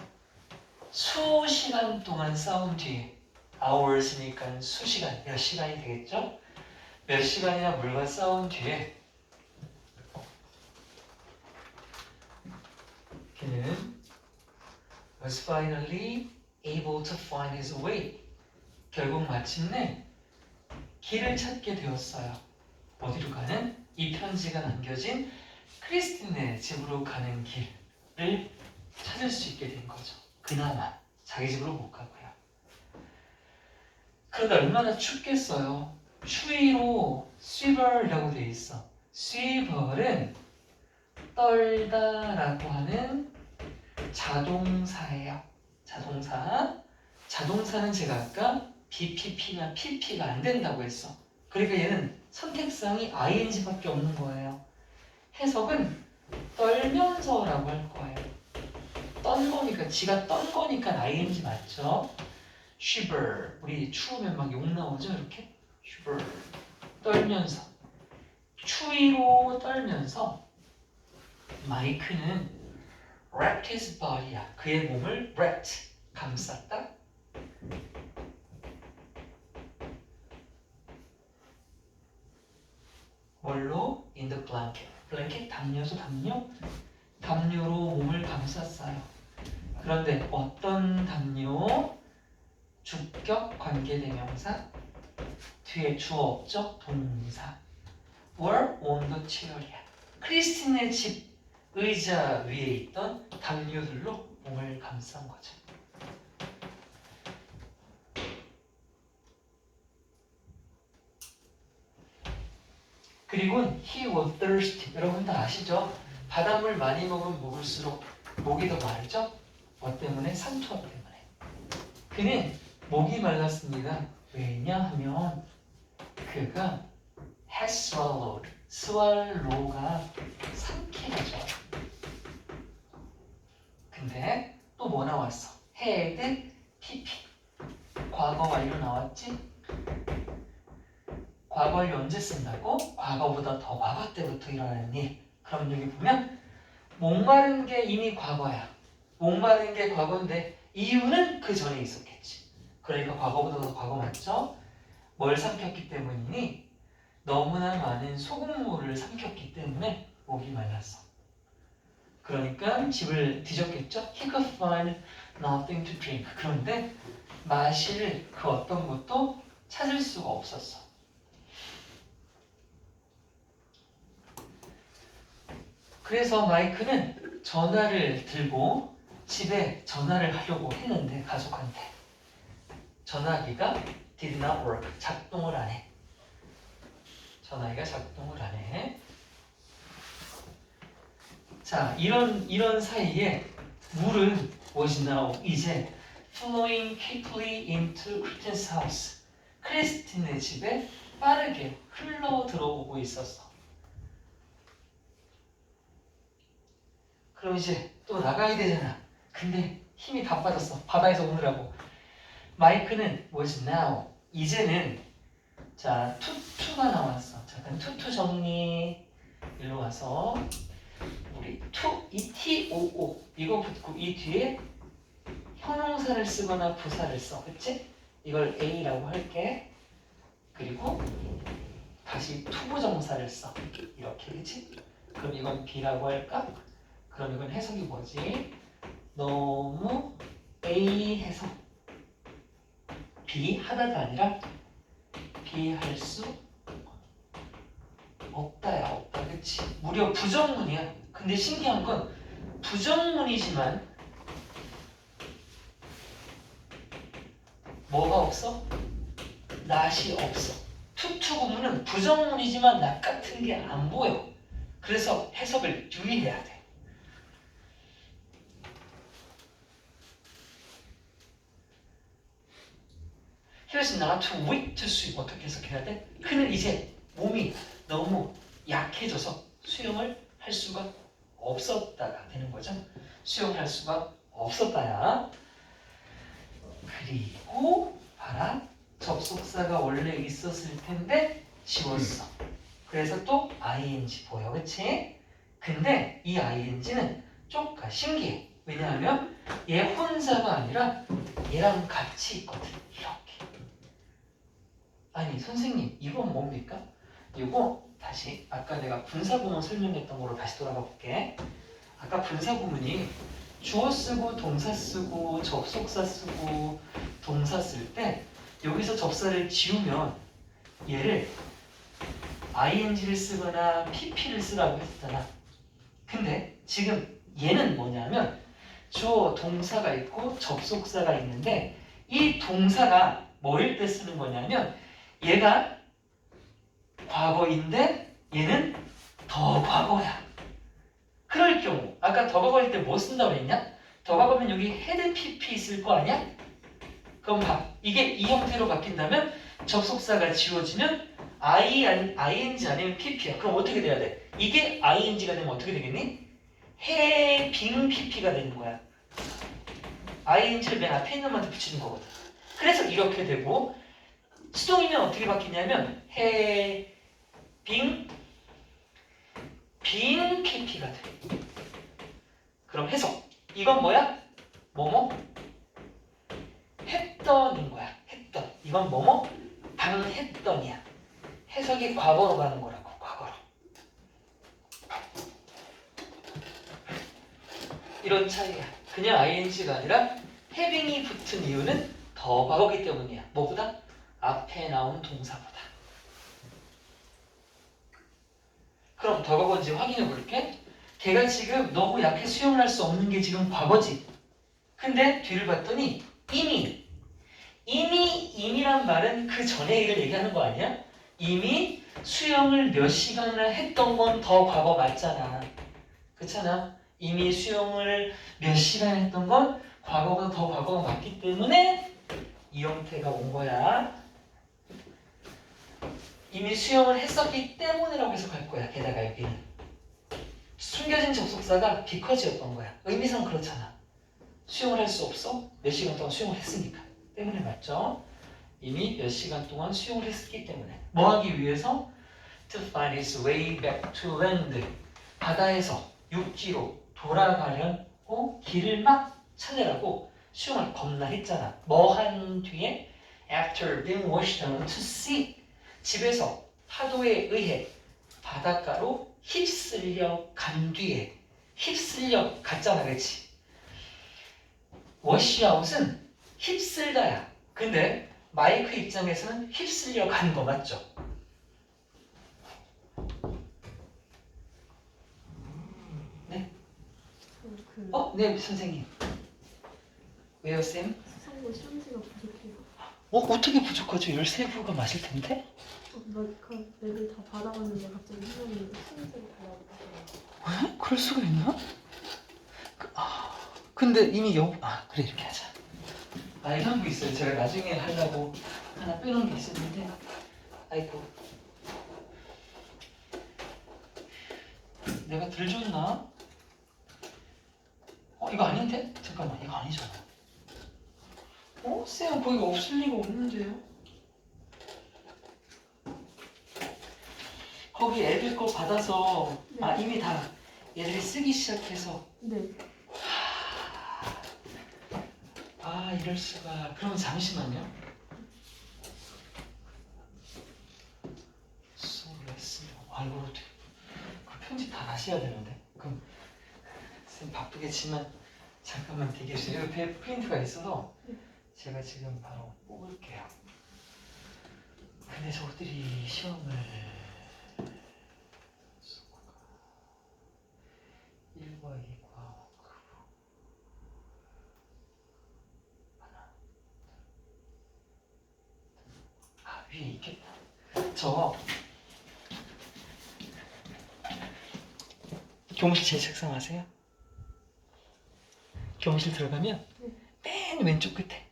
Speaker 1: 수시간 동안 싸운 뒤에 hours니까 수시간, 몇 시간이 되겠죠? 몇 시간이나 물과 싸운 뒤에 그는 was finally able to find his way. 결국 마침내 길을 찾게 되었어요. 어디로 가는? 이 편지가 남겨진 크리스틴네 집으로 가는 길을 찾을 수 있게 된 거죠. 그나마 자기 집으로 못 가고요. 그런데 얼마나 춥겠어요. 추위로 shiver이라고 되어 있어. shiver은 떨다라고 하는 자동사예요. 자동사. 자동사는 제가 아까 BPP나 PP가 안 된다고 했어. 그러니까 얘는 선택상이 ing밖에 없는 거예요. 해석은 떨면서라고 할 거예요. 떤 거니까, 지가 떤 거니까 ing 맞죠? shiver. 우리 추우면 막 욕 나오죠? 이렇게? shiver. 떨면서. 추위로 떨면서 마이크는 wrapped his body야. 그의 몸을 wrapped. 감쌌다. 뭘로? in the blanket. blanket 담요죠, 담요? 담요로 몸을 감쌌어요. 그런데 어떤 담요? 주격 관계대명사 뒤에 주어 없죠? 동사 were on the chair이야. 크리스틴의 집 의자 위에 있던 담요들로 몸을 감싼 거죠. 그리고 he was thirsty. 여러분 다 아시죠? 바닷물 많이 먹을수록 목이 더 마르죠? 뭐 때문에? 상투어 때문에. 그는 목이 말랐습니다. 왜냐하면 그가 has swallowed. swallow가 삼키죠. 근데 또 뭐 나왔어? had pp. 과거 완료 나왔지? 과거 완료 언제 쓴다고? 과거보다 더 과거 때부터 일어나는 일. 그럼 여기 보면 목마른 게 이미 과거야. 목마른 게 과거인데 이유는 그 전에 있었겠지. 그러니까 과거보다 더 과거 맞죠? 뭘 삼켰기 때문이니? 너무나 많은 소금물을 삼켰기 때문에 목이 말랐어. 그러니까 집을 뒤졌겠죠? He could find nothing to drink. 그런데 마실 그 어떤 것도 찾을 수가 없었어. 그래서 마이크는 전화를 들고 집에 전화를 하려고 했는데 가족한테 전화기가 did not work. 작동을 안 해. 전화기가 작동을 안 해. 자, 이런 사이에 물은 was now 이제 flowing quickly into 크리스틴's house. 크리스틴의 집에 빠르게 흘러 들어오고 있었어. 그럼 이제 또 나가야 되잖아. 근데 힘이 다 빠졌어. 바다에서 오느라고. 마이크는 was now 이제는 자 투투가 나왔어. 잠깐 투투 정리. 일로 와서 우리 투 이 TOO 이거 붙고 이 뒤에 형용사를 쓰거나 부사를 써. 그치? 이걸 A라고 할게. 그리고 다시 투부정사를 써. 이렇게. 그치? 그럼 이건 B라고 할까? 그럼 이건 해석이 뭐지? 너무 A 해석 B 하다가 아니라 B 할 수 없다야. 없다. 그치? 무려 부정문이야. 근데 신기한 건 부정문이지만 뭐가 없어? 낫이 없어. 투투 구문은 부정문이지만 낫 같은 게 안 보여. 그래서 해석을 유의해야 돼. Here's not too weak to swim. 어떻게 해석해야 돼? 그는 이제 몸이 너무 약해져서 수영을 할 수가 없었다가 되는 거죠. 수영을 할 수가 없었다야. 그리고 봐라. 접속사가 원래 있었을 텐데 지웠어. 그래서 또 ing 보여. 그치? 근데 이 ing는 조금 신기해. 왜냐하면 얘 혼자가 아니라 얘랑 같이 있거든. 이렇게. 아니 선생님 이건 뭡니까? 이거 다시 아까 내가 분사구문 설명했던 거로 다시 돌아가 볼게. 아까 분사구문이 주어 쓰고 동사 쓰고 접속사 쓰고 동사 쓸 때 여기서 접사를 지우면 얘를 ing를 쓰거나 pp를 쓰라고 했잖아. 근데 지금 얘는 뭐냐면 주어 동사가 있고 접속사가 있는데 이 동사가 뭐일 때 쓰는 거냐면 얘가 과거인데 얘는 더 과거야. 그럴 경우 아까 더 과거일 때 뭐 쓴다고 그랬냐? 더 과거면 여기 had PP 있을 거 아니야? 그럼 봐. 이게 이 형태로 바뀐다면 접속사가 지워지면 ing 아니면 pp야. 그럼 어떻게 돼야 돼? 이게 ing가 되면 어떻게 되겠니? having pp가 되는 거야. ing를 맨 앞에 있는 것만 붙이는 거거든. 그래서 이렇게 되고 수동이면 어떻게 바뀌냐면 having pp가 돼. 그럼 해석. 이건 뭐야? 뭐뭐? 했던인 거야. 했던. 이건 뭐뭐? 당했던이야. 해석이 과거로 가는 거라고. 과거로. 이런 차이야. 그냥 ing가 아니라 having이 붙은 이유는 더 과거기 때문이야. 뭐보다? 앞에 나온 동사보다. 그럼 더 과거인지 확인해 볼게. 걔가 지금 너무 약해 수용을 할 수 없는 게 지금 과거지. 근데 뒤를 봤더니 이미란 말은 그 전에 일을 얘기하는 거 아니야? 이미 수영을 몇 시간이나 했던 건 더 과거 맞잖아. 그렇잖아. 이미 수영을 몇 시간 했던 건 과거보다 더 과거가 맞기 때문에 이 형태가 온 거야. 이미 수영을 했었기 때문이라고 해석할 거야. 게다가 여기는 숨겨진 접속사가 because였던 거야. 의미상 그렇잖아. 수영을 할 수 없어? 몇 시간 동안 수영을 했으니까. 때문에 맞죠? 이미 몇 시간 동안 수영을 했기 때문에. 뭐 하기 위해서? To find his way back to land. 바다에서 육지로 돌아가려고 길을 막 찾으라고 수영을 겁나 했잖아. 뭐 한 뒤에? After being washed down to sea. 집에서 파도에 의해 바닷가로 휩쓸려 간 뒤에. 휩쓸려 갔잖아. 그렇지? 워시아웃은 휩쓸다야. 근데 마이크 입장에서는 휩쓸려 간 거 맞죠? 네? 네 선생님. 왜요 쌤?
Speaker 2: 수성고 시험지가 부족해요.
Speaker 1: 어떻게 부족하죠? 13부가 맞을 텐데?
Speaker 2: 애들 다 받아봤는데 갑자기 수능이 시험지가 달라고.
Speaker 1: 에? 그럴 수가 있나? 근데 이미 그래 이렇게 하자. 이거 한 거 있어요. 제가 나중에 하려고 하나 빼놓은 게 있었는데 아이고 내가 들줬나? 이거 아닌데? 잠깐만 이거 아니잖아. 쌤 거기가 없을 리가 없는데요? 거기 애들 거 받아서
Speaker 2: 네.
Speaker 1: 이미 다 얘들이 쓰기 시작해서
Speaker 2: 네.
Speaker 1: 이럴 수가. 그럼 잠시만요. 이거 어떻게 그 편집 다 다시 해야 되는데. 그럼 쌤 바쁘겠지만 잠깐만 대기해주세요. 옆에 프린트가 있어서 제가 지금 바로 뽑을게요. 근데 저것들이 시험을 1과 2과 위에 있겠다. 저 교무실 제 책상 아세요? 교무실 들어가면 맨 왼쪽 끝에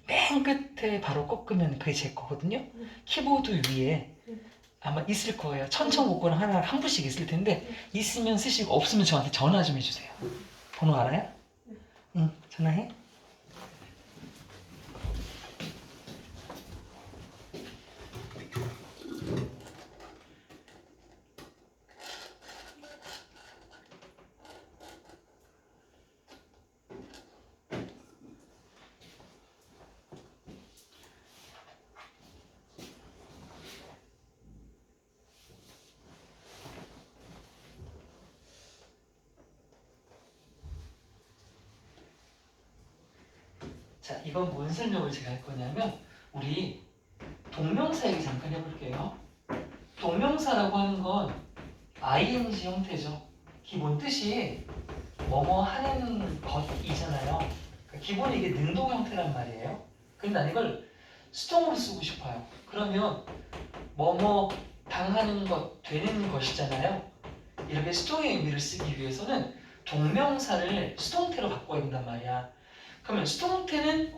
Speaker 1: 맨 끝에 바로 꺾으면 그게 제 거거든요. 키보드 위에 아마 있을 거예요. 천천곡거나 하나 한 부씩 있을 텐데 있으면 쓰시고 없으면 저한테 전화 좀 해주세요. 번호 알아요? 응, 전화해. 자, 이번 뭔 설명을 제가 할 거냐면 우리 동명사 얘기 잠깐 해볼게요. 동명사라고 하는 건 ing 형태죠. 기본 뜻이 뭐뭐 하는 것이잖아요. 그러니까 기본이 이게 능동 형태란 말이에요. 근데 난 이걸 수동으로 쓰고 싶어요. 그러면 뭐뭐 당하는 것, 되는 것이잖아요. 이렇게 수동의 의미를 쓰기 위해서는 동명사를 수동태로 바꿔야 된단 말이야. 그러면 수동태는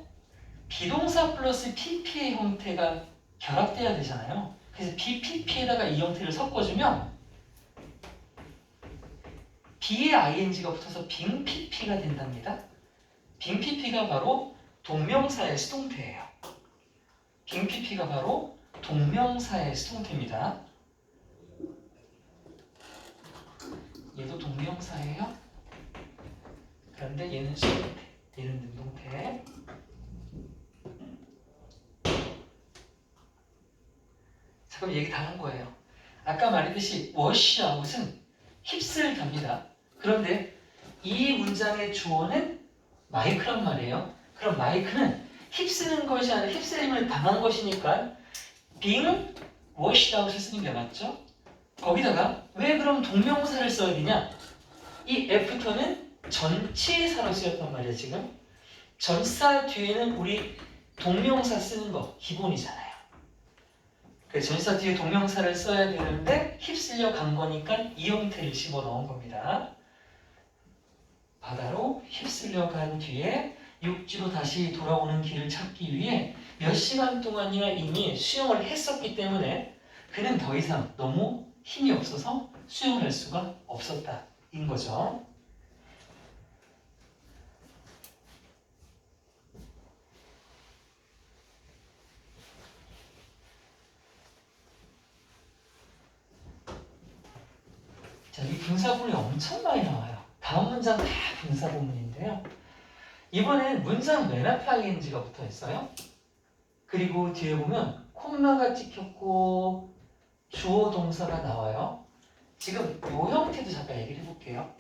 Speaker 1: 비동사 플러스 PP의 형태가 결합돼야 되잖아요. 그래서 BPP에다가 이 형태를 섞어주면 B에 ing가 붙어서 빙 PP가 된답니다. 빙 PP가 바로 동명사의 수동태예요. 빙 PP가 바로 동명사의 수동태입니다. 얘도 동명사예요. 그런데 얘는 수동태, 얘는 능동태. 자, 그럼 얘기 다 한 거예요. 아까 말했듯이 워시아웃은 휩쓸 답니다. 그런데 이 문장의 주어는 마이크란 말이에요. 그럼 마이크는 휩쓰는 것이 아니라 휩쓸림을 당한 것이니까 being washed out을 쓰는 게 맞죠? 거기다가 왜 그럼 동명사를 써야 되냐? 이 after는 전치사로 쓰였단 말이에요. 지금 전사 뒤에는 우리 동명사 쓰는 거 기본이잖아요. 그래서 전치사 뒤에 동명사를 써야 되는데 휩쓸려 간 거니까 이 형태를 집어넣은 겁니다. 바다로 휩쓸려 간 뒤에 육지로 다시 돌아오는 길을 찾기 위해 몇 시간 동안이나 이미 수영을 했었기 때문에 그는 더 이상 너무 힘이 없어서 수영을 할 수가 없었다인 거죠. 자, 이 분사구문이 엄청 많이 나와요. 다음 문장 다 분사구문인데요. 이번엔 문장 맨 앞에 ing가 붙어 있어요. 그리고 뒤에 보면 콤마가 찍혔고 주어 동사가 나와요. 지금 이 형태도 잠깐 얘기를 해볼게요.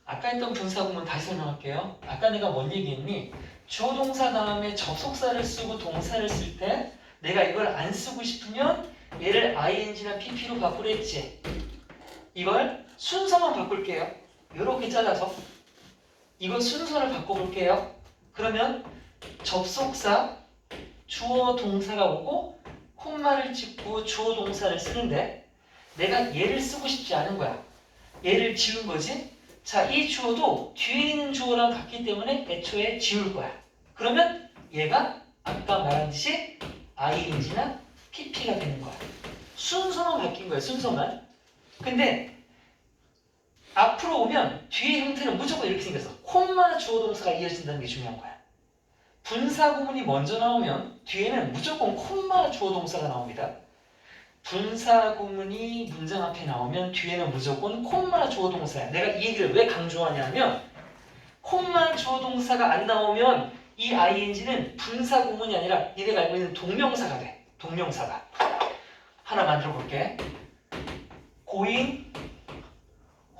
Speaker 1: 아까 했던 분사구문 다시 설명할게요. 아까 내가 뭔 얘기했니? 주어 동사 다음에 접속사를 쓰고 동사를 쓸 때 내가 이걸 안 쓰고 싶으면 얘를 ing나 pp로 바꾸랬지. 이걸 순서만 바꿀게요. 이렇게 잘라서 이거 순서를 바꿔볼게요. 그러면 접속사, 주어 동사가 오고 콤마를 찍고 주어 동사를 쓰는데 내가 얘를 쓰고 싶지 않은 거야. 얘를 지운 거지. 자, 이 주어도 뒤에 있는 주어랑 같기 때문에 애초에 지울 거야. 그러면 얘가 아까 말한 듯이 ing나 pp가 되는 거야. 순서만 바뀐 거야. 순서만. 근데 앞으로 오면 뒤의 형태는 무조건 이렇게 생겼어. 콤마 주어 동사가 이어진다는 게 중요한 거야. 분사구문이 먼저 나오면 뒤에는 무조건 콤마 주어 동사가 나옵니다. 분사구문이 문장 앞에 나오면 뒤에는 무조건 콤마 주어 동사야. 내가 이 얘기를 왜 강조하냐면 콤마 주어 동사가 안 나오면 이 ing는 분사구문이 아니라 얘네가 알고 있는 동명사가 돼. 동명사가. 하나 만들어 볼게. going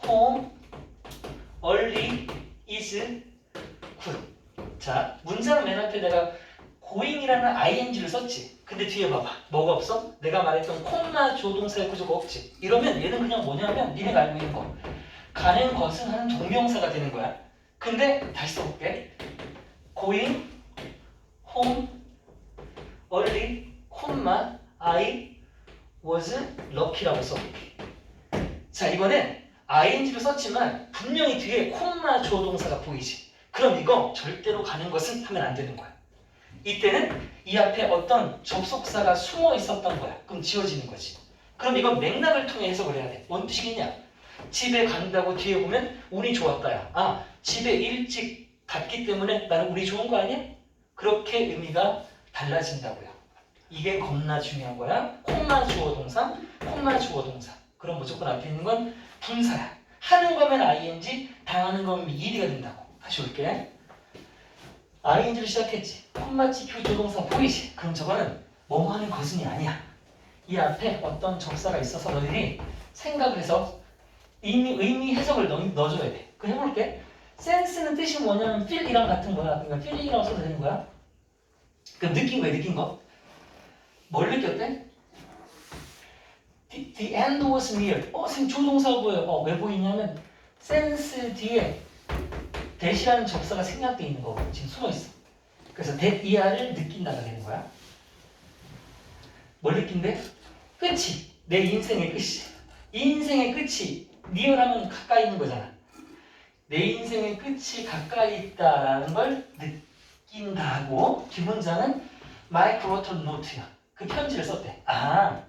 Speaker 1: home early is good. 자, 문장 맨 앞에 내가 going이라는 ing를 썼지. 근데 뒤에 봐봐. 뭐가 없어? 내가 말했던 콤마 조동사의 구조가 없지. 이러면 얘는 그냥 뭐냐면 니네가 알고 있는 거. 가는 것은 하는 동명사가 되는 거야. 근데 다시 써볼게. going home early, 콤마 I was lucky라고 써볼게. 자, 이번엔 ing를 썼지만 분명히 뒤에 콤마 주어 동사가 보이지. 그럼 이거 절대로 가는 것은 하면 안 되는 거야. 이때는 이 앞에 어떤 접속사가 숨어 있었던 거야. 그럼 지워지는 거지. 그럼 이건 맥락을 통해 해석을 해야 돼. 뭔 뜻이겠냐? 집에 간다고 뒤에 보면 운이 좋았다야. 아, 집에 일찍 갔기 때문에 나는 운이 좋은 거 아니야? 그렇게 의미가 달라진다고요. 이게 겁나 중요한 거야. 콤마 주어 동사, 콤마 주어 동사. 그럼 무조건 앞에 있는 건 분사야. 하는 거면 ing, 당하는 거면 ed가 된다고. 다시 올게. ing를 시작했지. 콤마 찍히고 조동사 보이지? 그럼 저거는 뭐뭐 하는 것은이 아니야. 이 앞에 어떤 접사가 있어서 너희들이 생각을 해서 의미 해석을 넣어줘야 돼. 그럼 해볼게. 센스는 뜻이 뭐냐면 feel이랑 같은 거야. 그러니까 feeling이라고 써도 되는 거야. 그럼 느낀 거야, 느낀 거. 뭘 느꼈대? The end was near. 선생님 조동사가 보여요. 왜 보이냐면 sense 뒤에 that이라는 접사가 생략되어 있는 거고 지금 숨어 있어. 그래서 that 이하를 느낀다가 되는 거야. 뭘 느낀대? 끝이. 내 인생의 끝이. 이 인생의 끝이 니어라면 가까이 있는 거잖아. 내 인생의 끝이 가까이 있다라는 걸 느낀다고 뒷문장은 My wrote a note야. 그 편지를 썼대. 아,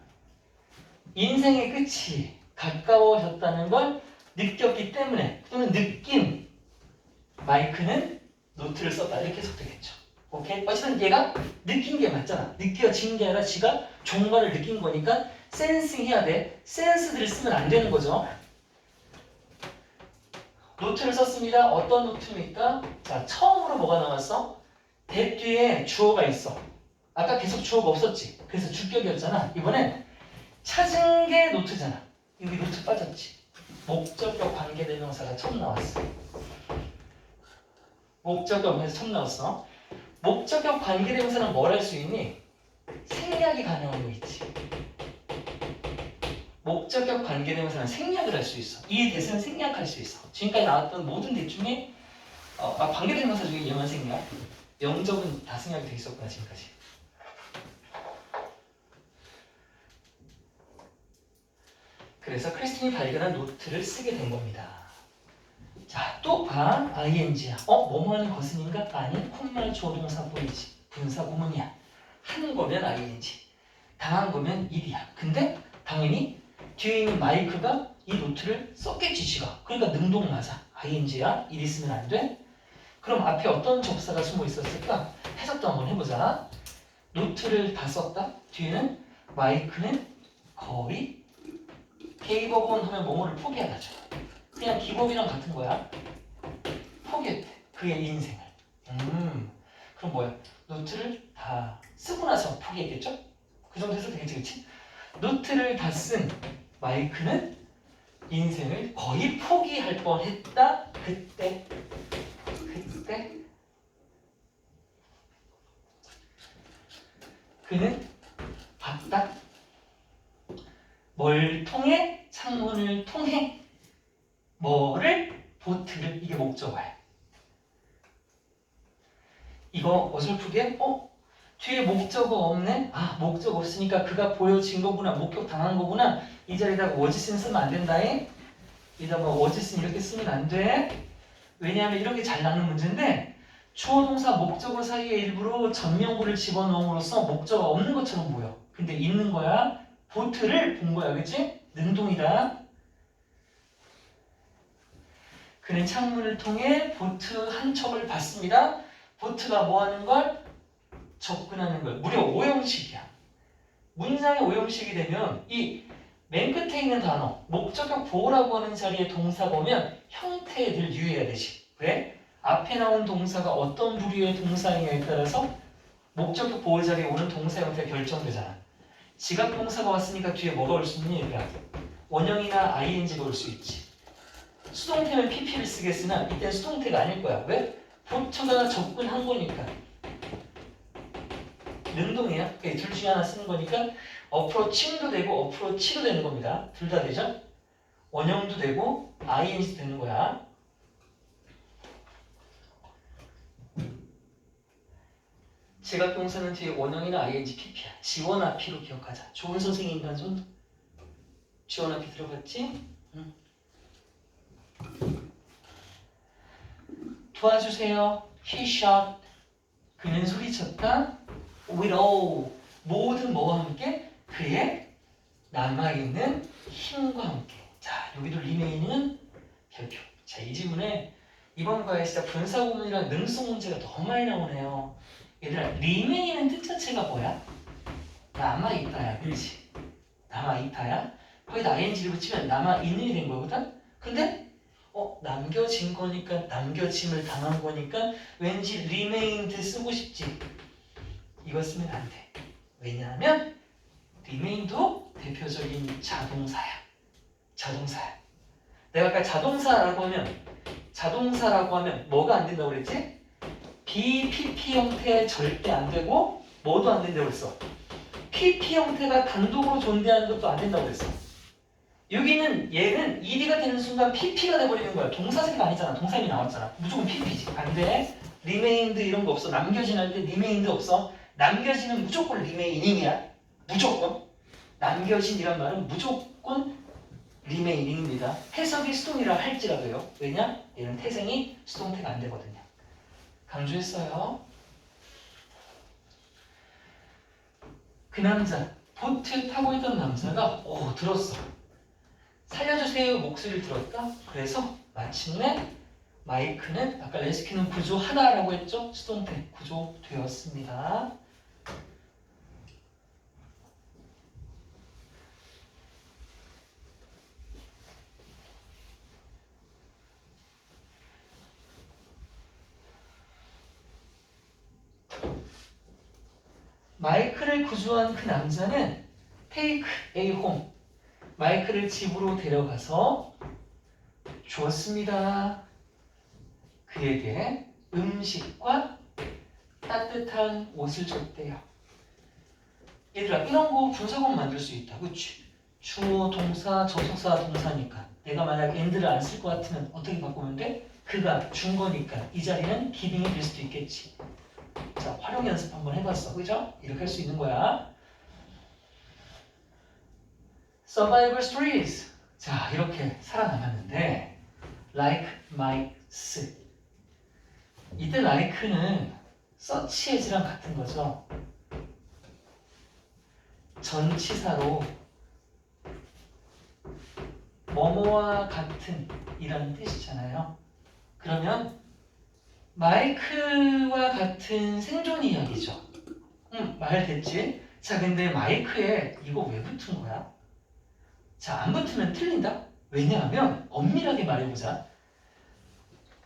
Speaker 1: 인생의 끝이 가까워졌다는 걸 느꼈기 때문에 또는 느낀 마이크는 노트를 썼다. 이렇게 해석되겠죠. 오케이? 어쨌든 얘가 느낀 게 맞잖아. 느껴진 게 아니라 지가 종말을 느낀 거니까 센싱 해야 돼. 센스들을 쓰면 안 되는 거죠. 노트를 썼습니다. 어떤 노트입니까? 자, 처음으로 뭐가 나왔어? that 뒤에 주어가 있어. 아까 계속 주어가 없었지. 그래서 주격이었잖아. 이번엔 찾은 게 노트잖아. 여기 노트 빠졌지. 목적격 관계대명사가 처음 나왔어. 목적격에서 처음 나왔어. 목적격 관계대명사는 뭘 할 수 있니? 생략이 가능한 거 있지. 목적격 관계대명사는 생략을 할 수 있어. 이 대신은 생략할 수 있어. 지금까지 나왔던 모든 대 중에 관계대명사 중에 얘만 생략. 영접은 다 생략이 돼 있었구나 지금까지. 그래서 크리스틴이 발견한 노트를 쓰게 된 겁니다. 자, 또 봐. ing야. 뭐뭐 하는 것은인가? 아니, 콧말 조동사 보이지. 분사 구문이야. 하는 거면 ing. 당한 거면 일이야. 근데 당연히 뒤에 있는 마이크가 이 노트를 썼겠지 지가. 그러니까 능동 맞아. ing야. 일 있으면 안 돼. 그럼 앞에 어떤 접사가 숨어 있었을까? 해석도 한번 해보자. 노트를 다 썼다. 뒤에는 마이크는 거의 gave up on 하면 뭐뭐를 포기하다죠. 그냥 기법이랑 같은 거야. 포기했대. 그의 인생을. 그럼 뭐야? 노트를 다 쓰고 나서 포기했겠죠? 그 정도 해서 되겠지, 그치? 노트를 다 쓴 마이크는 인생을 거의 포기할 뻔했다. 그때 그는 봤다. 뭘 통해? 창문을 통해 뭐를? 보트를. 이게 목적어야. 이거 어설프게 뒤에 목적어 없네? 목적어 없으니까 그가 보여진 거구나. 목격 당한 거구나. 이 자리에다가 워지슨 쓰면 안 된다잉. 이다 뭐 워지슨 이렇게 쓰면 안 돼. 왜냐하면 이런 게 잘 나는 문제인데 주어 동사 목적어 사이에 일부러 전명구를 집어넣음으로써 목적어 없는 것처럼 보여. 근데 있는 거야. 보트를 본 거야. 그치? 능동이다. 그는 창문을 통해 보트 한 척을 봤습니다. 보트가 뭐 하는 걸? 접근하는 걸. 무려 오형식이야. 문장의 오형식이 되면 이 맨 끝에 있는 단어, 목적격 보호라고 하는 자리에 동사 보면 형태에 늘 유의해야 되지. 왜? 앞에 나온 동사가 어떤 부류의 동사이냐에 따라서 목적격 보호 자리에 오는 동사 형태가 결정되잖아. 지각 동사가 왔으니까 뒤에 뭐가 올 수 있니? 얘들아? 원형이나 ing가 올 수 있지. 수동태면 pp를 쓰겠으나 이때는 수동태가 아닐 거야. 왜? 보트가 접근한 거니까. 능동이야. 둘 중에 하나 쓰는 거니까 approaching도 되고 approach도 되는 겁니다. 둘 다 되죠? 원형도 되고 ing도 되는 거야. 지각 동사는 뒤에 원형이나 ing, pp야. 지원 P로 기억하자. 좋은 선생님과 좀 지원 P 들어갔지? 응. 도와주세요. He shot. 그는 소리쳤다. With all. 모든 뭐와 함께? 그의 남아있는 힘과 함께. 자, 여기도 remain은 별표. 자, 이 지문에 이번 과에 진짜 분사구문이랑 능송 문제가 너무 많이 나오네요. 얘들아, remain은 뜻 자체가 뭐야? 남아있다야, 그렇지? 남아있다야? 거기다 ing를 붙이면 남아있는이 된 거거든? 근데 남겨진 거니까, 남겨짐을 당한 거니까 왠지 remained 쓰고 싶지. 이거 쓰면 안 돼. 왜냐하면 remain도 대표적인 자동사야. 자동사야. 내가 아까 자동사라고 하면 뭐가 안 된다고 그랬지? BPP 형태 절대 안 되고 뭐도 안 된다고 그랬어. PP 형태가 단독으로 존재하는 것도 안 된다고 그랬어. 여기는 얘는 ed가 되는 순간 pp가 돼버리는 거야. 동사색이 아니잖아. 동사이 나왔잖아. 무조건 pp지. 반대 remained 이런 거 없어. 남겨진 할 때 remained 없어. 남겨진은 무조건 remaining이야. 무조건. 남겨진이란 말은 무조건 remaining입니다. 해석이 수동이라 할지라도요. 왜냐? 얘는 태생이 수동태가 안 되거든요. 강조했어요. 그 남자, 보트 타고 있던 남자가 들었어. 살려주세요 목소리를 들었다. 그래서 마침내 마이크는 아까 레스큐는 구조하다라고 했죠. 수동태 구조되었습니다. 마이크를 구조한 그 남자는 take a home, 마이크를 집으로 데려가서 주었습니다. 그에게 음식과 따뜻한 옷을 줬대요. 얘들아, 이런 거 분사구문 만들 수 있다. 그치? 주어, 동사, 접속사, 동사니까 내가 만약 and를 안 쓸 것 같으면 어떻게 바꾸면 돼? 그가 준 거니까 이 자리는 기빙이 될 수도 있겠지. 자, 활용 연습 한번 해봤어. 그죠? 이렇게 할 수 있는 거야. Survivor stories. 자, 이렇게 살아남았는데 like mice. 이때 like는 such as랑 같은 거죠. 전치사로 뭐뭐와 같은 이라는 뜻이잖아요. 그러면 마이크와 같은 생존 이야기죠. 말 됐지? 자, 근데 마이크에 이거 왜 붙은 거야? 자, 안 붙으면 틀린다? 왜냐하면 엄밀하게 말해보자.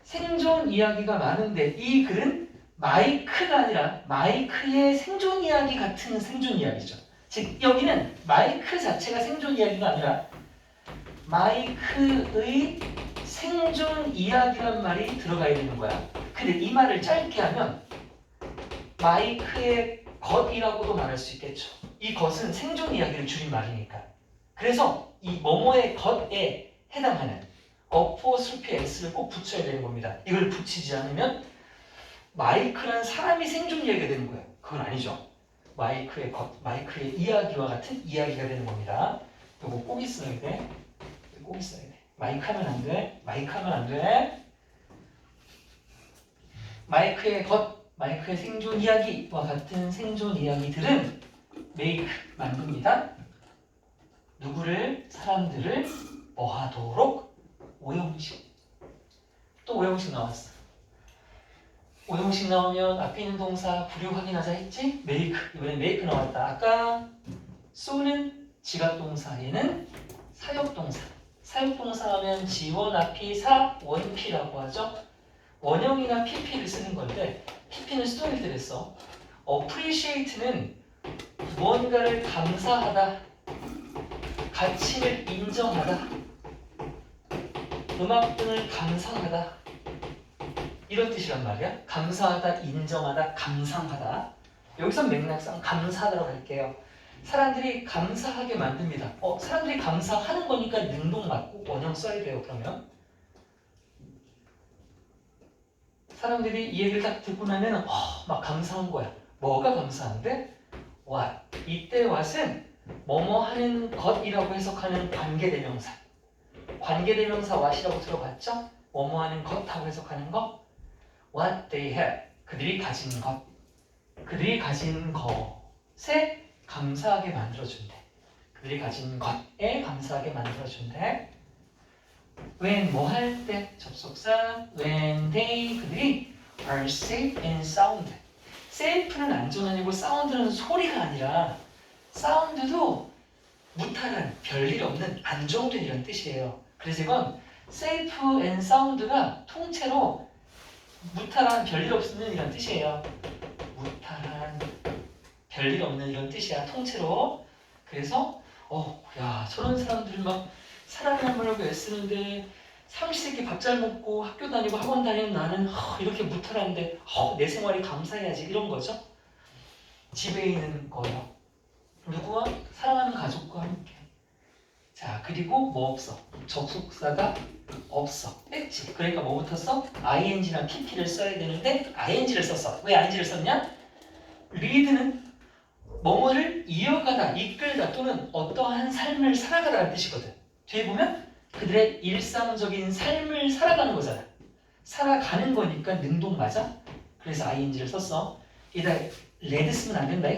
Speaker 1: 생존 이야기가 많은데 이 글은 마이크가 아니라 마이크의 생존 이야기 같은 생존 이야기죠. 즉, 여기는 마이크 자체가 생존 이야기가 아니라 마이크의 생존 이야기란 말이 들어가야 되는 거야. 근데 이 말을 짧게 하면 마이크의 것이라고도 말할 수 있겠죠. 이 것은 생존 이야기를 줄인 말이니까. 그래서 이 뭐뭐의 것에 해당하는 어포스트로피 s를 꼭 붙여야 되는 겁니다. 이걸 붙이지 않으면 마이크란 사람이 생존 이야기가 되는 거예요. 그건 아니죠. 마이크의 것, 마이크의 이야기와 같은 이야기가 되는 겁니다. 이거 꼭 있어야 돼. 꼭 있어야 돼. 마이크 하면 안 돼. 마이크 하면 안 돼. 마이크의 것, 마이크의 생존 이야기와 같은 생존 이야기들은 make, 만듭니다. 누구를, 사람들을 뭐 하도록? 오형식. 또 오형식 나왔어. 오형식 나오면 앞에 있는 동사 구류 확인하자 했지? make, 이번에 make 나왔다. 아까 쏘는 지각동사, 얘는 사역동사. 사역동사 하면 지원 앞이 사, 원피라고 하죠. 원형이나 pp를 쓰는 건데 pp는 수동일 때 됐어. appreciate는 무언가를 감사하다, 가치를 인정하다, 음악 등을 감상하다, 이런 뜻이란 말이야. 감사하다, 인정하다, 감상하다. 여기서 맥락상 감사하다고 할게요. 사람들이 감사하게 만듭니다. 사람들이 감사하는 거니까 능동 맞고 원형 써야 돼요. 그러면 사람들이 이 얘기를 딱 듣고 나면 막 감사한 거야. 뭐가 감사한데? what. 이때 what은 뭐뭐 하는 것이라고 해석하는 관계대명사. 관계대명사 what이라고 들어봤죠? 뭐뭐 하는 것하고 해석하는 거. what they have. 그들이 가진 것. 그들이 가진 것에 감사하게 만들어준대. 그들이 가진 것에 감사하게 만들어준대. when 뭐 할 때 접속사 when they 그들이 are safe and sound. safe는 안전하고 sound는 소리가 아니라 sound도 무탈한 별일 없는 안정된 이런 뜻이에요. 그래서 이건 safe and sound가 통째로 무탈한 별일 없는 이런 뜻이에요. 무탈한 별일 없는 이런 뜻이야 통째로. 그래서 야 저런 사람들 막 살아남으려고 애쓰는데 삼시세끼 밥 잘 먹고 학교 다니고 학원 다니는 나는 이렇게 무탈한데 내 생활이 감사해야지 이런 거죠. 집에 있는 거요. 누구와? 사랑하는 가족과 함께. 자, 그리고 뭐 없어? 접속사가 없어. 뺐지. 그러니까 뭐부터 써? ing랑 pp를 써야 되는데 ing를 썼어. 왜 ing를 썼냐? lead는 뭐뭐를 이어가다, 이끌다 또는 어떠한 삶을 살아가다라는 뜻이거든. 뒤에 보면 그들의 일상적인 삶을 살아가는 거잖아. 살아가는 거니까 능동 맞아. 그래서 ing를 썼어. 이다 레드 쓰면 안 된다.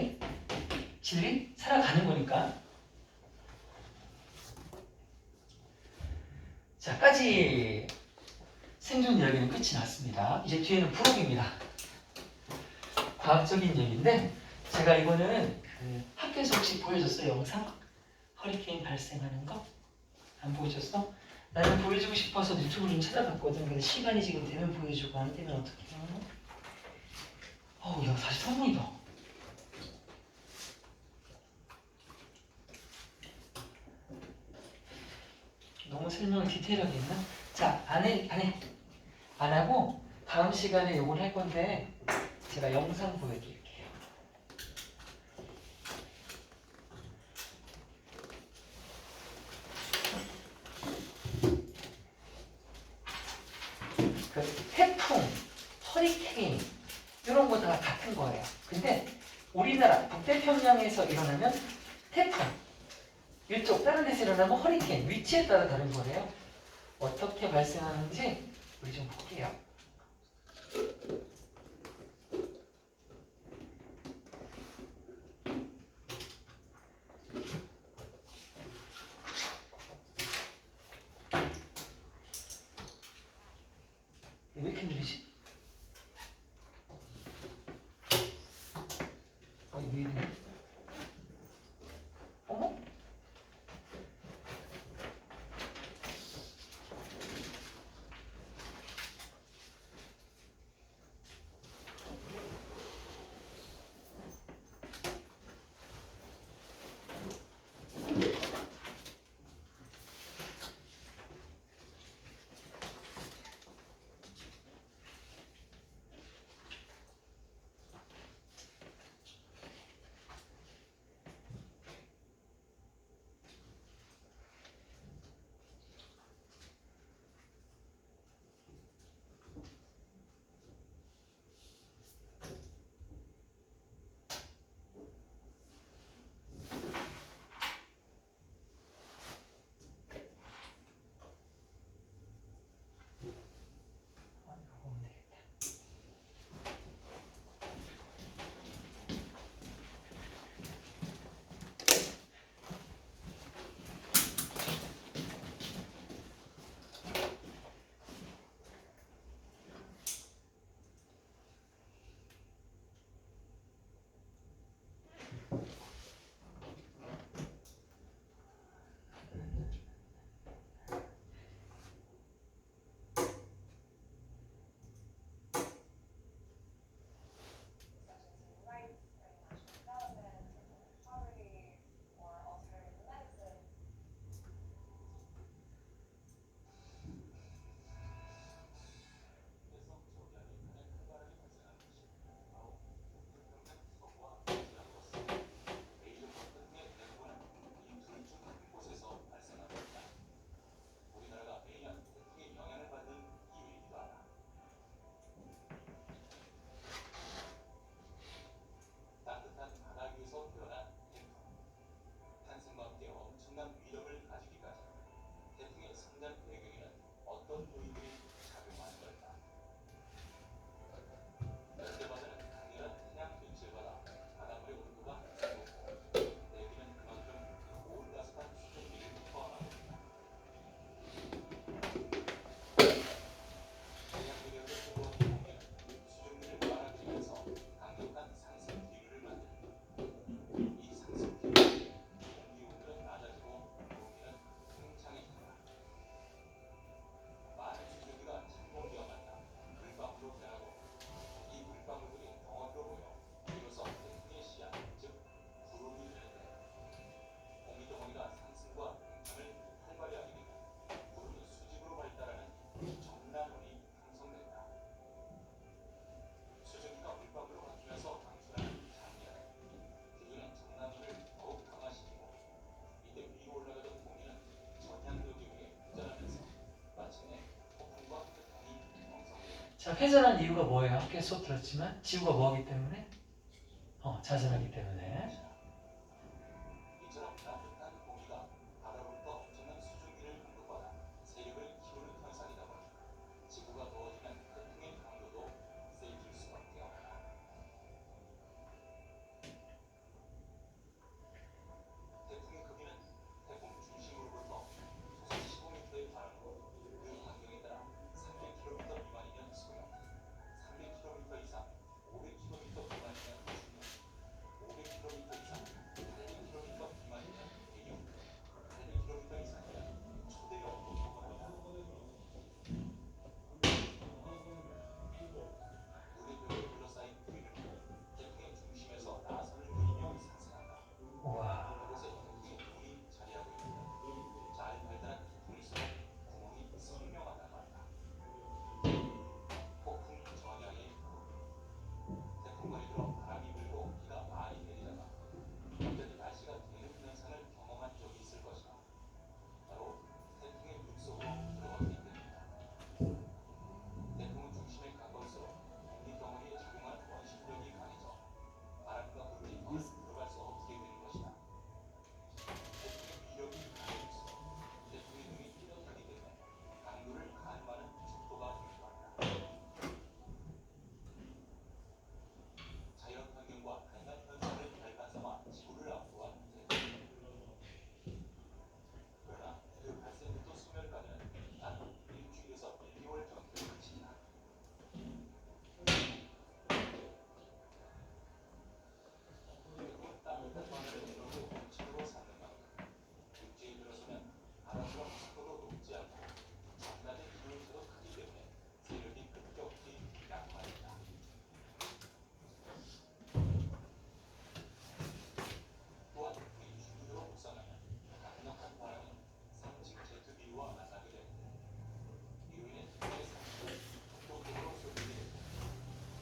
Speaker 1: 지들이 살아가는 거니까. 자, 까지 생존 이야기는 끝이 났습니다. 이제 뒤에는 부록입니다. 과학적인 얘기인데 제가 이거는 그 학교에서 혹시 보여줬어요? 영상? 허리케인 발생하는 거? 안 보여줬어? 나는 보여주고 싶어서 유튜브를 좀 찾아봤거든. 근데 시간이 지금 되면 보여주고 안 되면 어떡해? 어우, 야, 43분이다. 너무 설명을 디테일하게 했나? 자, 안 하고 다음 시간에 요걸 할 건데 제가 영상 보여드릴게요. 그 태풍, 허리케인 이런 거 다 같은 거예요. 근데 우리나라 북태평양에서 일어나면 태풍, 이쪽 다른 데서 일어나면 허리케인, 위치에 따라 다른 거래요. 어떻게 발생하는지 우리 좀 볼게요. 왜 이렇게 느리지? 왜 이래? 어머? 자, 회전한 이유가 뭐예요? 아까 수업 들었지만 지구가 뭐하기 때문에? 자전하기 때문에.
Speaker 3: 이처럼 따뜻한 공기가 바다로부터 엄청난 수증기를 공급받아 세력을 키우는 현상이다 보니 지구가 더워지면 태풍의 강도도 세질 수밖에 없다. 태풍의 크기는 태풍 중심으로부터 소속 15m의 반응으로 그 환경에 따라 300km 미만이면 소형, 300km 이상 500km 미만이면 중형, 500km 이상 800km 미만이면 대형, 800km 이상이면 초대형으로 보고합니다. 물의 벽에 둘러싸인 뿌리를 태풍의 중심에서 나선을 그리며 상상한다.
Speaker 1: 우와.
Speaker 3: 그곳에 태풍의 물이 자리하고 있는데 잘 발달한 태풍일수록 구멍이 선명하단 말이다. 폭풍 전야의 태풍과 이들어 바람이 불고 비가 많이 내리다가 갑자기 날씨가 되는 현상을 경험한 적이 있을 것이다. 바로 태풍의 물속으로 들어갔기 때문이다. 태풍은 중심에 가까울수록 공기덩어리에 작용한 원심력이 강해져 바람과 물이 더 들어갈 수 없게 되는 것이다. 태풍의 위력이 강해질수록 태풍의 등이 뚜렷하기 때문에 강도를 가늠하는 척도가 중요하다. 자연환경과 다양한 현상을 발판 삼아 지구를 압도한 태풍. 그러나 그 발생부터 소멸까지는 단 일주일에서 1, 2월 정도의 것이다. 태풍은 따뜻한 바람을 내려오고 온천으로 삼는 만큼 육지에 들어서면 바람과 습도도 높지 않고 낮은 기온차도 크기 때문에 세력이 급격히 약화한다. 또한 태풍이 중도로 북상하면 강력한 바람은 상층 제트기류와 만나게 되는데 이로 인해 태풍의 상승은 북동쪽으로 쏠리게 되고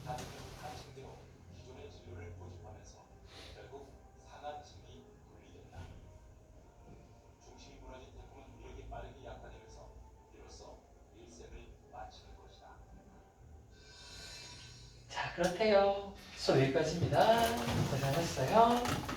Speaker 3: 하층은 하층대로 기존의 진로를 고집하면서 결국 상하층이 분리된다. 중심이 무너진 태풍은 위력이 빠르게 약화되면서 비로소 일생을 마치는 것이다.
Speaker 1: 자, 그렇대요. 수업 여기까지입니다. 고생하셨어요.